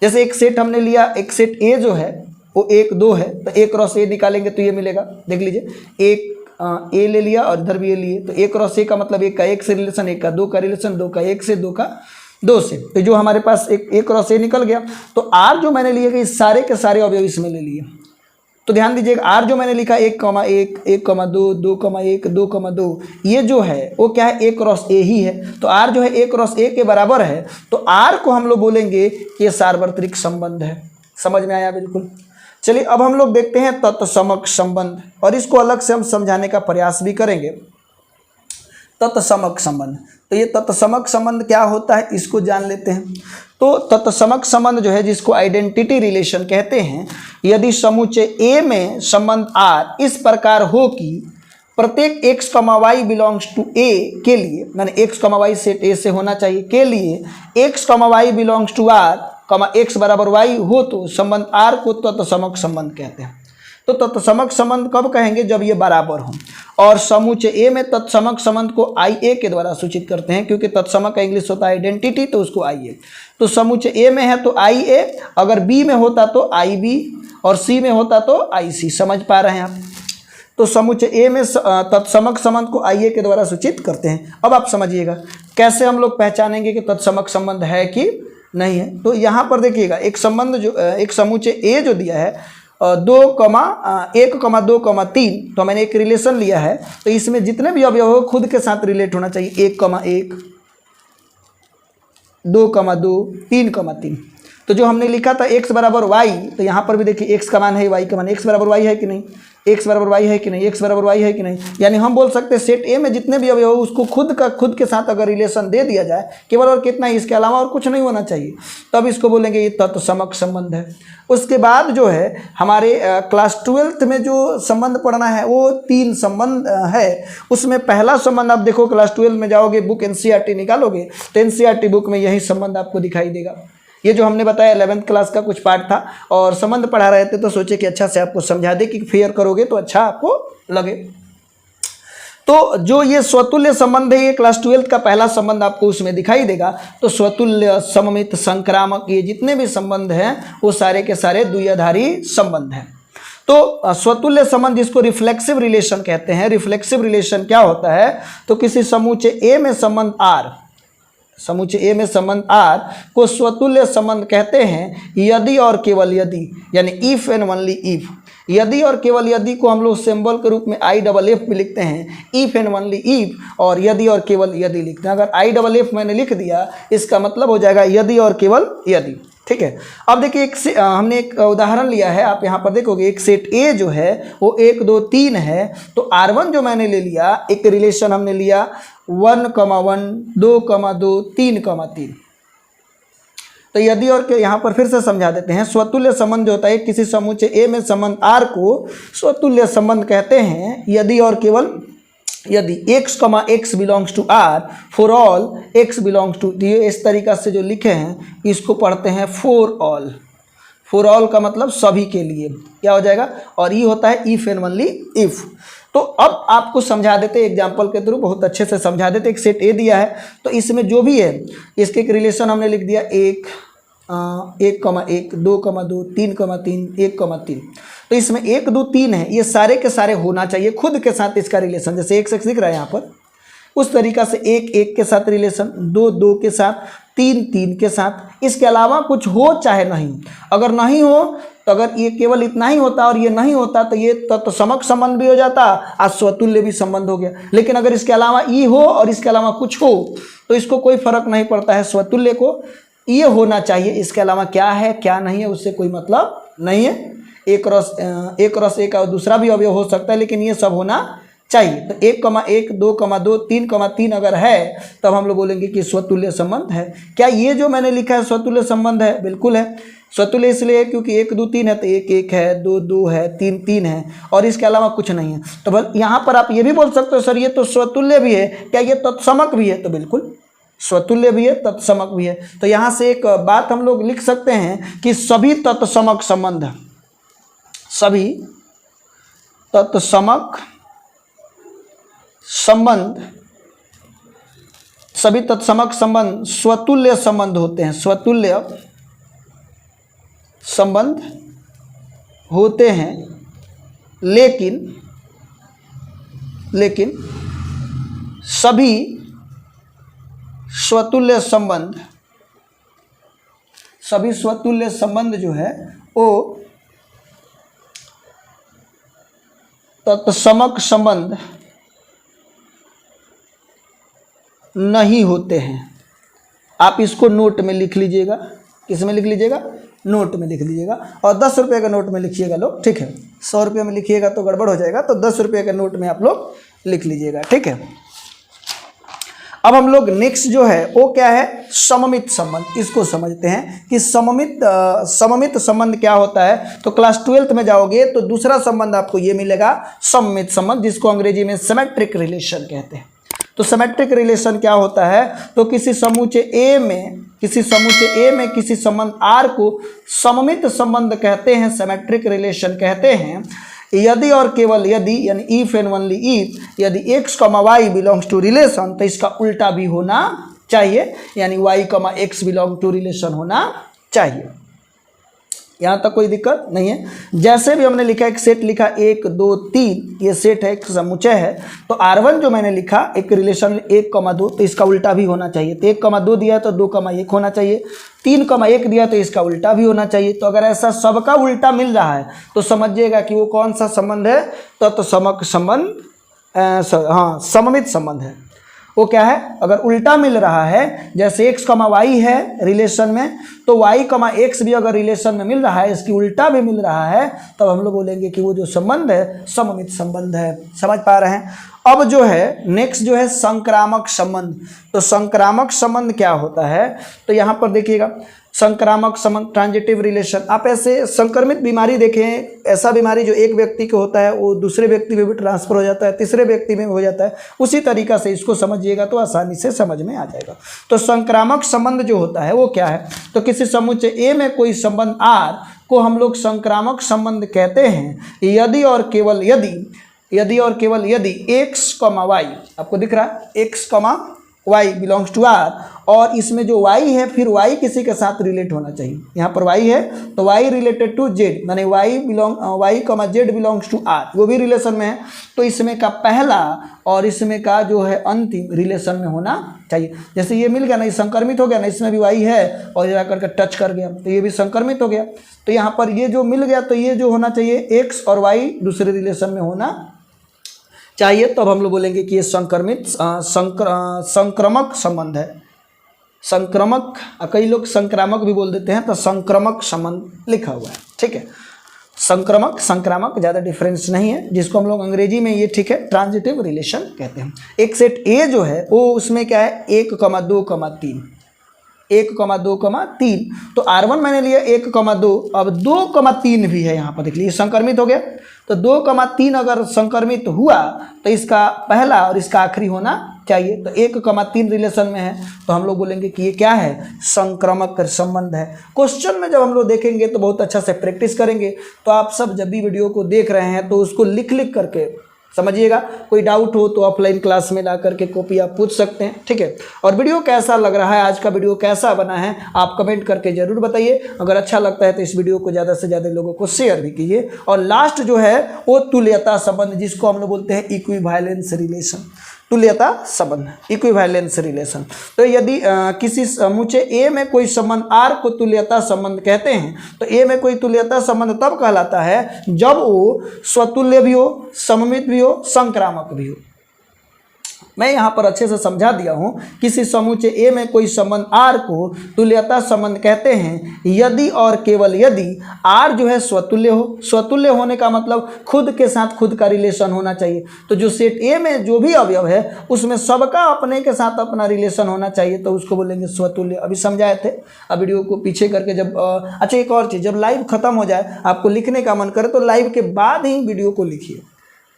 जैसे एक सेट हमने लिया, एक सेट ए जो है वो 1 2 है, तो ए क्रॉस ए निकालेंगे तो ये मिलेगा। देख लीजिए, एक ए ले लिया और इधर भी ए लिए, तो ए क्रॉस ए का मतलब 1 का 1 से रिलेशन, 1 का 2 का रिलेशन, 2 का 1 से, 2 का 2 से। तो जो हमारे पास एक क्रॉस ए निकल गया। तो आर जो मैंने लिए कि सारे के सारे अवयव इसमें ले लिए, तो ध्यान दीजिएगा आर जो मैंने लिखा 1,1, 1,2, 2,1, 2,2, ये जो है वो क्या है, A क्रॉस A ही है। तो आर जो है A क्रॉस A के बराबर है, तो आर को हम लोग बोलेंगे कि ये सार्वत्रिक संबंध है। समझ में आया? बिल्कुल। चलिए अब हम लोग देखते हैं तत्समक संबंध, और इसको अलग से हम समझाने का प्रयास भी करेंगे। तत्समक संबंध, तो ये तत्समक संबंध क्या होता है इसको जान लेते हैं। तो तत्समक संबंध जो है, जिसको आइडेंटिटी रिलेशन कहते हैं, यदि समुच्चय ए में संबंध आर इस प्रकार हो कि प्रत्येक x, y बिलोंग्स टू ए के लिए, माने x, y सेट ए से होना चाहिए के लिए x, y belongs to R, x बराबर y हो, तो संबंध आर को तत्समक संबंध कहते हैं। तो तत्समक संबंध कब कहेंगे? जब ये बराबर हो। और समुच्चय ए में तत्समक संबंध को आई ए के द्वारा सूचित करते हैं, क्योंकि तत्समक का इंग्लिश होता है आइडेंटिटी, तो उसको आई ए। तो समुच्चय ए में है तो आई ए, अगर बी में होता तो आई बी, और सी में होता तो आई सी। समझ पा रहे हैं आप? तो समुच्चय ए में तत्समक संबंध को आई ए के द्वारा सूचित करते हैं। अब आप समझिएगा कैसे हम लोग पहचानेंगे कि तत्समक संबंध है कि नहीं है। तो यहाँ पर देखिएगा एक संबंध जो एक समुच्चय ए जो दिया है 2,1,2,3, तो मैंने एक रिलेशन लिया है, तो इसमें जितने भी अवयव हो खुद के साथ रिलेट होना चाहिए। 1,1, 2,2, 3,3। तो जो हमने लिखा था x बराबर y, तो यहाँ पर भी देखिए x का मान है, y का मान, x बराबर y है कि नहीं, x बराबर y है कि नहीं, x बराबर y है कि नहीं। यानी हम बोल सकते हैं सेट ए में जितने भी अवयव हो उसको खुद के साथ अगर रिलेशन दे दिया जाए केवल, और कितना ही, इसके अलावा और कुछ नहीं होना चाहिए, तब इसको बोलेंगे ये तत्समक संबंध है। उसके बाद जो है हमारे क्लास 12th में जो संबंध पढ़ना है वो 3 संबंध है। उसमें पहला संबंध आप देखो, क्लास 12 में जाओगे, बुक एनसीईआरटी निकालोगे तो एनसीईआरटी बुक में यही संबंध आपको दिखाई देगा। ये जो हमने बताया 11th क्लास का कुछ पार्ट था, और संबंध पढ़ा रहे थे, तो सोचे कि अच्छा से आपको समझा दे कि फेयर करोगे तो अच्छा आपको लगे। तो जो ये स्वतुल्य संबंध है, ये क्लास 12 का पहला संबंध आपको उसमें दिखाई देगा। तो स्वतुल्य, सममित, संक्रामक, ये जितने भी संबंध हैं वो सारे के सारे द्विआधारी संबंध हैं। तो स्वतुल्य संबंध जिसको रिफ्लेक्सिव रिलेशन कहते हैं। रिफ्लेक्सिव रिलेशन क्या होता है? तो किसी समुच्चय ए में संबंध आर, समुच्चय ए में संबंध आर को स्वतुल्य संबंध कहते हैं यदि और केवल यदि, यानी इफ एंड ओनली इफ। यदि और केवल यदि को हम लोग सिंबल के रूप में IFF भी लिखते हैं, इफ एंड ओनली इफ, और यदि और केवल यदि लिखते हैं। अगर IFF मैंने लिख दिया, इसका मतलब हो जाएगा यदि और केवल यदि। ठीक है। अब देखिए हमने एक उदाहरण लिया है, आप यहाँ पर देखोगे एक सेट ए जो है वो 1, 2, 3 है। तो R1 जो मैंने ले लिया, एक रिलेशन हमने लिया 1,1, 2,2, 3,3। तो यदि और के यहाँ पर फिर से समझा देते हैं। स्वतुल्य संबंध जो होता है, किसी समुच्चय ए में संबंध आर को स्वतुल्य संबंध कहते हैं यदि और केवल यदि x, x belongs to R for all x belongs to, ये इस तरीक़ा से जो लिखे हैं इसको पढ़ते हैं फॉर ऑल। फॉर ऑल का मतलब सभी के लिए क्या हो जाएगा, और ये होता है इफ एंड ओनली इफ। तो अब आपको समझा देते एग्जाम्पल के थ्रू, बहुत अच्छे से समझा देते। एक सेट ए दिया है, तो इसमें जो भी है इसके एक रिलेशन हमने लिख दिया 1, 1,1, 2,2, 3,3, 1,3। तो इसमें 1, 2, 3 है, ये सारे के सारे होना चाहिए खुद के साथ इसका रिलेशन। जैसे 1 दिख रहा है यहाँ पर, उस तरीक़ा से 1, 1 के साथ रिलेशन, 2, 2 के साथ, 3, 3 के साथ। इसके अलावा कुछ हो चाहे नहीं, अगर नहीं हो तो अगर ये केवल इतना ही होता और ये नहीं होता तो ये तत्समक संबंध भी हो जाता और स्वतुल्य भी संबंध हो गया। लेकिन अगर इसके अलावा ई हो और इसके अलावा कुछ हो तो इसको कोई फर्क नहीं पड़ता है। स्वतुल्य को ये होना चाहिए, इसके अलावा क्या है क्या नहीं है उससे कोई मतलब नहीं है। एक क्रॉस एक और दूसरा भी अवयव हो सकता है, लेकिन ये सब होना चाहिए। तो 1,1, 2,2, 3,3 अगर है तब हम लोग बोलेंगे कि स्वतुल्य संबंध है। क्या ये जो मैंने लिखा है स्वतुल्य संबंध है? बिल्कुल है। स्वतुल्य इसलिए क्योंकि 1, 2, 3 है तो 1, 1 है, 2, 2 है, 3, 3 है और इसके अलावा कुछ नहीं है। तो यहाँ पर आप ये भी बोल सकते हो सर ये तो स्वतुल्य भी है, क्या ये तत्समक भी है? तो बिल्कुल स्वतुल्य भी है, तत्समक भी है। तो यहाँ से एक बात हम लोग लिख सकते हैं कि सभी तत्समक संबंध, सभी तत्समक संबंध, सभी तत्समक संबंध स्वतुल्य संबंध होते हैं, स्वतुल्य संबंध होते हैं। लेकिन सभी स्वतुल्य संबंध जो है वो तत्समक संबंध नहीं होते हैं। आप इसको नोट में लिख लीजिएगा। किस में लिख लीजिएगा? नोट में लिख लीजिएगा। और 10 रुपये का नोट में लिखिएगा लोग, ठीक है। 100 रुपये में लिखिएगा तो गड़बड़ हो जाएगा, तो 10 रुपये के नोट में आप लोग लिख लीजिएगा, ठीक है। अब हम लोग नेक्स्ट जो है वो क्या है? सममित संबंध। इसको समझते हैं कि सममित संबंध क्या होता है। तो क्लास 12th में जाओगे तो दूसरा संबंध आपको ये मिलेगा, सममित संबंध, जिसको अंग्रेजी में सिमेट्रिक रिलेशन कहते हैं। तो सिमेट्रिक रिलेशन क्या होता है? तो किसी समूचे ए में किसी संबंध आर को सममित संबंध कहते हैं, सिमेट्रिक रिलेशन कहते हैं, यदि और केवल यदि, यानी इफ एंड ओनली इफ, यदि x, y belongs to relation, तो इसका उल्टा भी होना चाहिए, यानी y, x belong to relation होना चाहिए। यहाँ तक कोई दिक्कत नहीं है। जैसे भी हमने लिखा, एक सेट लिखा 1 2 3, ये सेट है, एक समुच्चय है। तो R1 जो मैंने लिखा एक रिलेशन 1, 2, तो इसका उल्टा भी होना चाहिए। तो 1, 2 दिया तो 2, 1 होना चाहिए। 3, 1 दिया तो इसका उल्टा भी होना चाहिए। तो अगर ऐसा सबका उल्टा मिल रहा है तो समझिएगा कि वो कौन सा संबंध है? तत्समक संबंध, हाँ, सममित संबंध है। वो क्या है? अगर उल्टा मिल रहा है, जैसे x, y है रिलेशन में, तो y, x भी अगर रिलेशन में मिल रहा है, इसकी उल्टा भी मिल रहा है, तब हम लोग बोलेंगे कि वो जो संबंध है सममित संबंध है। समझ पा रहे हैं? अब जो है नेक्स्ट जो है संक्रामक संबंध। तो संक्रामक संबंध क्या होता है? तो यहाँ पर देखिएगा, संक्रामक संबंध, ट्रांजिटिव रिलेशन। आप ऐसे संक्रमित बीमारी देखें, ऐसा बीमारी जो एक व्यक्ति को होता है वो दूसरे व्यक्ति में भी ट्रांसफर हो जाता है, तीसरे व्यक्ति में हो जाता है। उसी तरीका से इसको समझिएगा तो आसानी से समझ में आ जाएगा। तो संक्रामक संबंध जो होता है वो क्या है? तो किसी समुच्चय ए में कोई संबंध आर को हम लोग संक्रामक संबंध कहते हैं, यदि और केवल यदि x, y, आपको दिख रहा है x, y belongs to r, और इसमें जो y है फिर y किसी के साथ रिलेट होना चाहिए। यहाँ पर y है तो y रिलेटेड टू z, माने y, z belongs to r, वो भी रिलेशन में है। तो इसमें का पहला और इसमें का जो है अंतिम रिलेशन में होना चाहिए। जैसे ये मिल गया ना, ये संक्रमित हो गया ना, इसमें भी y है और जा करके टच कर गया तो ये भी संक्रमित हो गया। तो यहाँ पर ये जो मिल गया तो ये जो होना चाहिए x और y दूसरे रिलेशन में होना चाहिए, तब हम लोग बोलेंगे कि ये संक्रमक संबंध है। संक्रमक, कई लोग संक्रामक भी बोल देते हैं, तो संक्रमक संबंध लिखा हुआ है, ठीक है। संक्रामक ज़्यादा डिफरेंस नहीं है, जिसको हम लोग अंग्रेजी में ये, ठीक है, ट्रांजिटिव रिलेशन कहते हैं। एक सेट ए जो है वो उसमें क्या है? 1, 2, 3, 1, 2, 3। तो R1 मैंने लिया 1, 2, अब 2, 3 भी है। यहाँ पर देख लीजिए संक्रमित हो गया। तो 2, 3 अगर संक्रमित हुआ तो इसका पहला और इसका आखिरी होना चाहिए। तो 1, 3 रिलेशन में है, तो हम लोग बोलेंगे कि ये क्या है? संक्रामक संबंध है। क्वेश्चन में जब हम लोग देखेंगे तो बहुत अच्छा से प्रैक्टिस करेंगे। तो आप सब जब भी वीडियो को देख रहे हैं तो उसको लिख करके समझिएगा। कोई डाउट हो तो ऑफलाइन क्लास में ला करके कॉपी आप पूछ सकते हैं, ठीक है। और वीडियो कैसा लग रहा है, आज का वीडियो कैसा बना है, आप कमेंट करके ज़रूर बताइए। अगर अच्छा लगता है तो इस वीडियो को ज़्यादा से ज़्यादा लोगों को शेयर भी कीजिए। और लास्ट जो है वो तुल्यता संबंध, जिसको हम लोग बोलते हैं इक्विवेलेंस रिलेशन। तुल्यता संबंध, इक्विवेलेंस रिलेशन। तो यदि किसी समुच्चय ए में कोई संबंध आर को तुल्यता संबंध कहते हैं, तो ए में कोई तुल्यता संबंध तब कहलाता है जब वो स्वतुल्य भी हो, सममित भी हो, संक्रामक भी हो। मैं यहाँ पर अच्छे से समझा दिया हूँ। किसी समुच्चय ए में कोई संबंध आर को तुल्यता संबंध कहते हैं यदि और केवल यदि आर जो है स्वतुल्य हो। स्वतुल्य होने का मतलब खुद के साथ खुद का रिलेशन होना चाहिए। तो जो सेट ए में जो भी अवयव है उसमें सबका अपने के साथ अपना रिलेशन होना चाहिए, तो उसको बोलेंगे स्वतुल्य। अभी समझाए थे। अब वीडियो को पीछे करके जब अच्छा एक और चीज़, जब लाइव खत्म हो जाए आपको लिखने का मन करे तो लाइव के बाद ही वीडियो को लिखिए।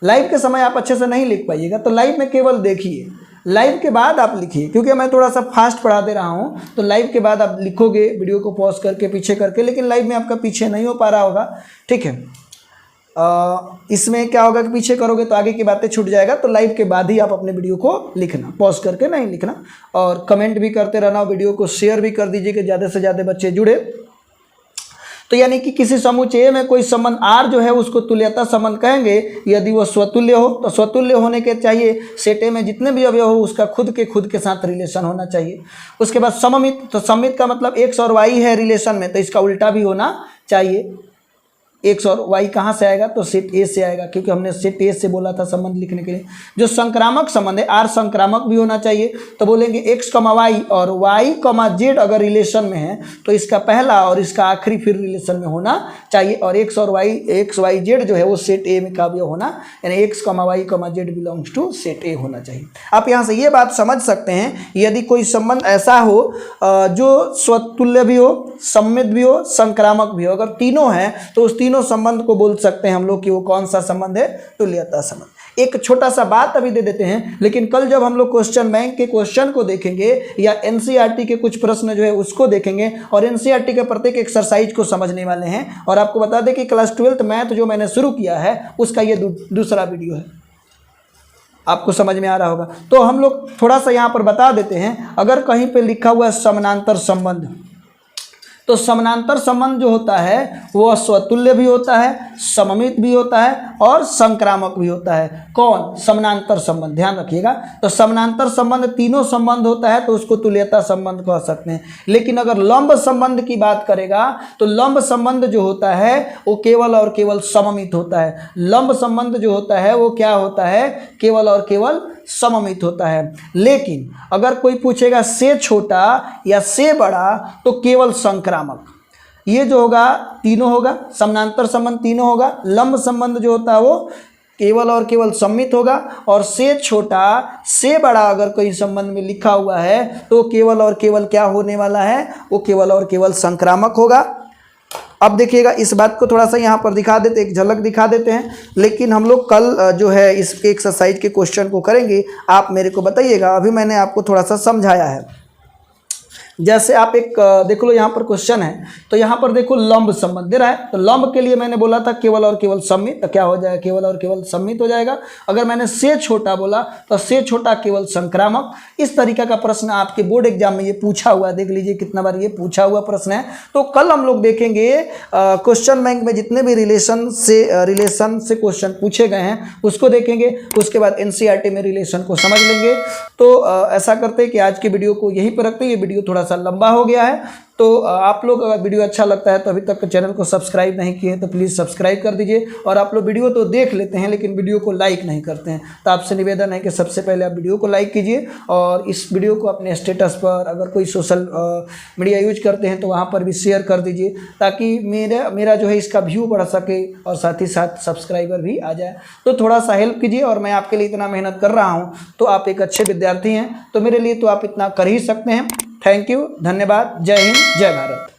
लाइव के समय आप अच्छे से नहीं लिख पाइएगा, तो लाइव में केवल देखिए, लाइव के बाद आप लिखिए। क्योंकि मैं थोड़ा सा फास्ट पढ़ा दे रहा हूँ, तो लाइव के बाद आप लिखोगे वीडियो को पॉज करके पीछे करके, लेकिन लाइव में आपका पीछे नहीं हो पा रहा होगा, ठीक है। इसमें क्या होगा कि पीछे करोगे तो आगे की बातें छूट जाएगा। तो लाइव के बाद ही आप अपने वीडियो को लिखना, पॉज करके नहीं लिखना। और कमेंट भी करते रहना, वीडियो को शेयर भी कर दीजिए कि ज़्यादा से ज़्यादा बच्चे जुड़े। तो यानी कि किसी समुच्चय में कोई संबंध आर जो है उसको तुल्यता संबंध कहेंगे यदि वो स्वतुल्य हो। तो स्वतुल्य होने के चाहिए सेट ए में जितने भी अवयव हो उसका खुद के साथ रिलेशन होना चाहिए। उसके बाद सममित, तो सममित का मतलब एक्स और वाई है रिलेशन में, तो इसका उल्टा भी होना चाहिए। एक्स और वाई कहाँ से आएगा, तो सेट ए से आएगा, क्योंकि हमने सेट ए से बोला था संबंध लिखने के लिए। जो संक्रामक संबंध है आर संक्रामक भी होना चाहिए, तो बोलेंगे एक्स कमा वाई और वाई कमा जेड अगर रिलेशन में है तो इसका पहला और इसका आखिरी फिर रिलेशन में होना चाहिए, और एक्स और वाई एक्स वाई जेड जो है वो सेट ए में काव्य होना, यानी x comma y comma z belongs to set A होना चाहिए। आप यहाँ से ये बात समझ सकते हैं, यदि कोई संबंध ऐसा हो जो स्वतुल्य भी हो, सममित भी हो, संक्रामक भी हो, अगर तीनों हैं तो उस तीनों संबंध को बोल सकते हैं हम लोग कि वो कौन सा संबंध है, तुल्यता संबंध। एक छोटा सा बात अभी दे देते हैं, लेकिन कल जब हम लोग क्वेश्चन बैंक के क्वेश्चन को देखेंगे या एनसीईआरटी के कुछ प्रश्न जो है उसको देखेंगे और एनसीईआरटी के प्रत्येक एक्सरसाइज को समझने वाले हैं। और आपको बता दें कि क्लास 12th मैथ जो मैंने शुरू किया है उसका ये दूसरा वीडियो है, आपको समझ में आ रहा होगा। तो हम लोग थोड़ा सा यहाँ पर बता देते हैं, अगर कहीं पे लिखा हुआ है समानांतर संबंध, तो समानांतर संबंध जो होता है वह स्वतुल्य भी होता है, सममित भी होता है और संक्रामक भी होता है। कौन? समानांतर संबंध, ध्यान रखिएगा। तो समानांतर संबंध तीनों संबंध होता है तो उसको तुल्यता संबंध कह सकते हैं। लेकिन अगर लंब संबंध की बात करेगा तो लंब संबंध जो होता है वो केवल और केवल सममित होता है। लंब संबंध जो होता है वो क्या होता है? केवल और केवल सममित होता है। लेकिन अगर कोई पूछेगा से छोटा या से बड़ा तो केवल संक्रामक, ये जो होगा तीनों होगा, समानांतर संबंध तीनों होगा। लंब संबंध जो होता है वो केवल और केवल सममित होगा, और से छोटा से बड़ा अगर कोई संबंध में लिखा हुआ है तो केवल और केवल क्या होने वाला है? वो केवल और केवल संक्रामक होगा। अब देखिएगा इस बात को थोड़ा सा यहाँ पर दिखा देते, एक झलक दिखा देते हैं, लेकिन हम लोग कल जो है इसके एक्सरसाइज के क्वेश्चन को करेंगे, आप मेरे को बताइएगा। अभी मैंने आपको थोड़ा सा समझाया है। जैसे आप एक देख लो, यहाँ पर क्वेश्चन है तो यहाँ पर देखो लंब संबंध दे रहा है, तो लंब के लिए मैंने बोला था केवल और केवल सममित, तो क्या हो जाएगा? केवल और केवल सममित हो जाएगा। अगर मैंने से छोटा बोला तो से छोटा केवल संक्रामक। इस तरीका का प्रश्न आपके बोर्ड एग्जाम में ये पूछा हुआ है, देख लीजिए कितना बार ये पूछा हुआ प्रश्न है। तो कल हम लोग देखेंगे क्वेश्चन बैंक में जितने भी रिलेशन से क्वेश्चन पूछे गए हैं उसको देखेंगे, उसके बाद एनसीईआरटी में रिलेशन को समझ लेंगे। तो ऐसा करते हैं कि आज की वीडियो को यहीं पर रखते हैं। ये वीडियो थोड़ा सा लंबा हो गया है, तो आप लोग अगर वीडियो अच्छा लगता है तो अभी तक चैनल को सब्सक्राइब नहीं किए तो प्लीज़ सब्सक्राइब कर दीजिए। और आप लोग वीडियो तो देख लेते हैं लेकिन वीडियो को लाइक नहीं करते हैं, तो आपसे निवेदन है कि सबसे पहले आप वीडियो को लाइक कीजिए और इस वीडियो को अपने स्टेटस पर, अगर कोई सोशल मीडिया यूज करते हैं तो वहाँ पर भी शेयर कर दीजिए, ताकि मेरा जो है इसका व्यू बढ़ सके और साथ ही साथ सब्सक्राइबर भी आ जाए। तो थोड़ा सा हेल्प कीजिए, और मैं आपके लिए इतना मेहनत कर रहा हूँ तो आप एक अच्छे विद्यार्थी हैं, तो मेरे लिए तो आप इतना कर ही सकते हैं। थैंक यू, धन्यवाद, जय हिंद, जय भारत।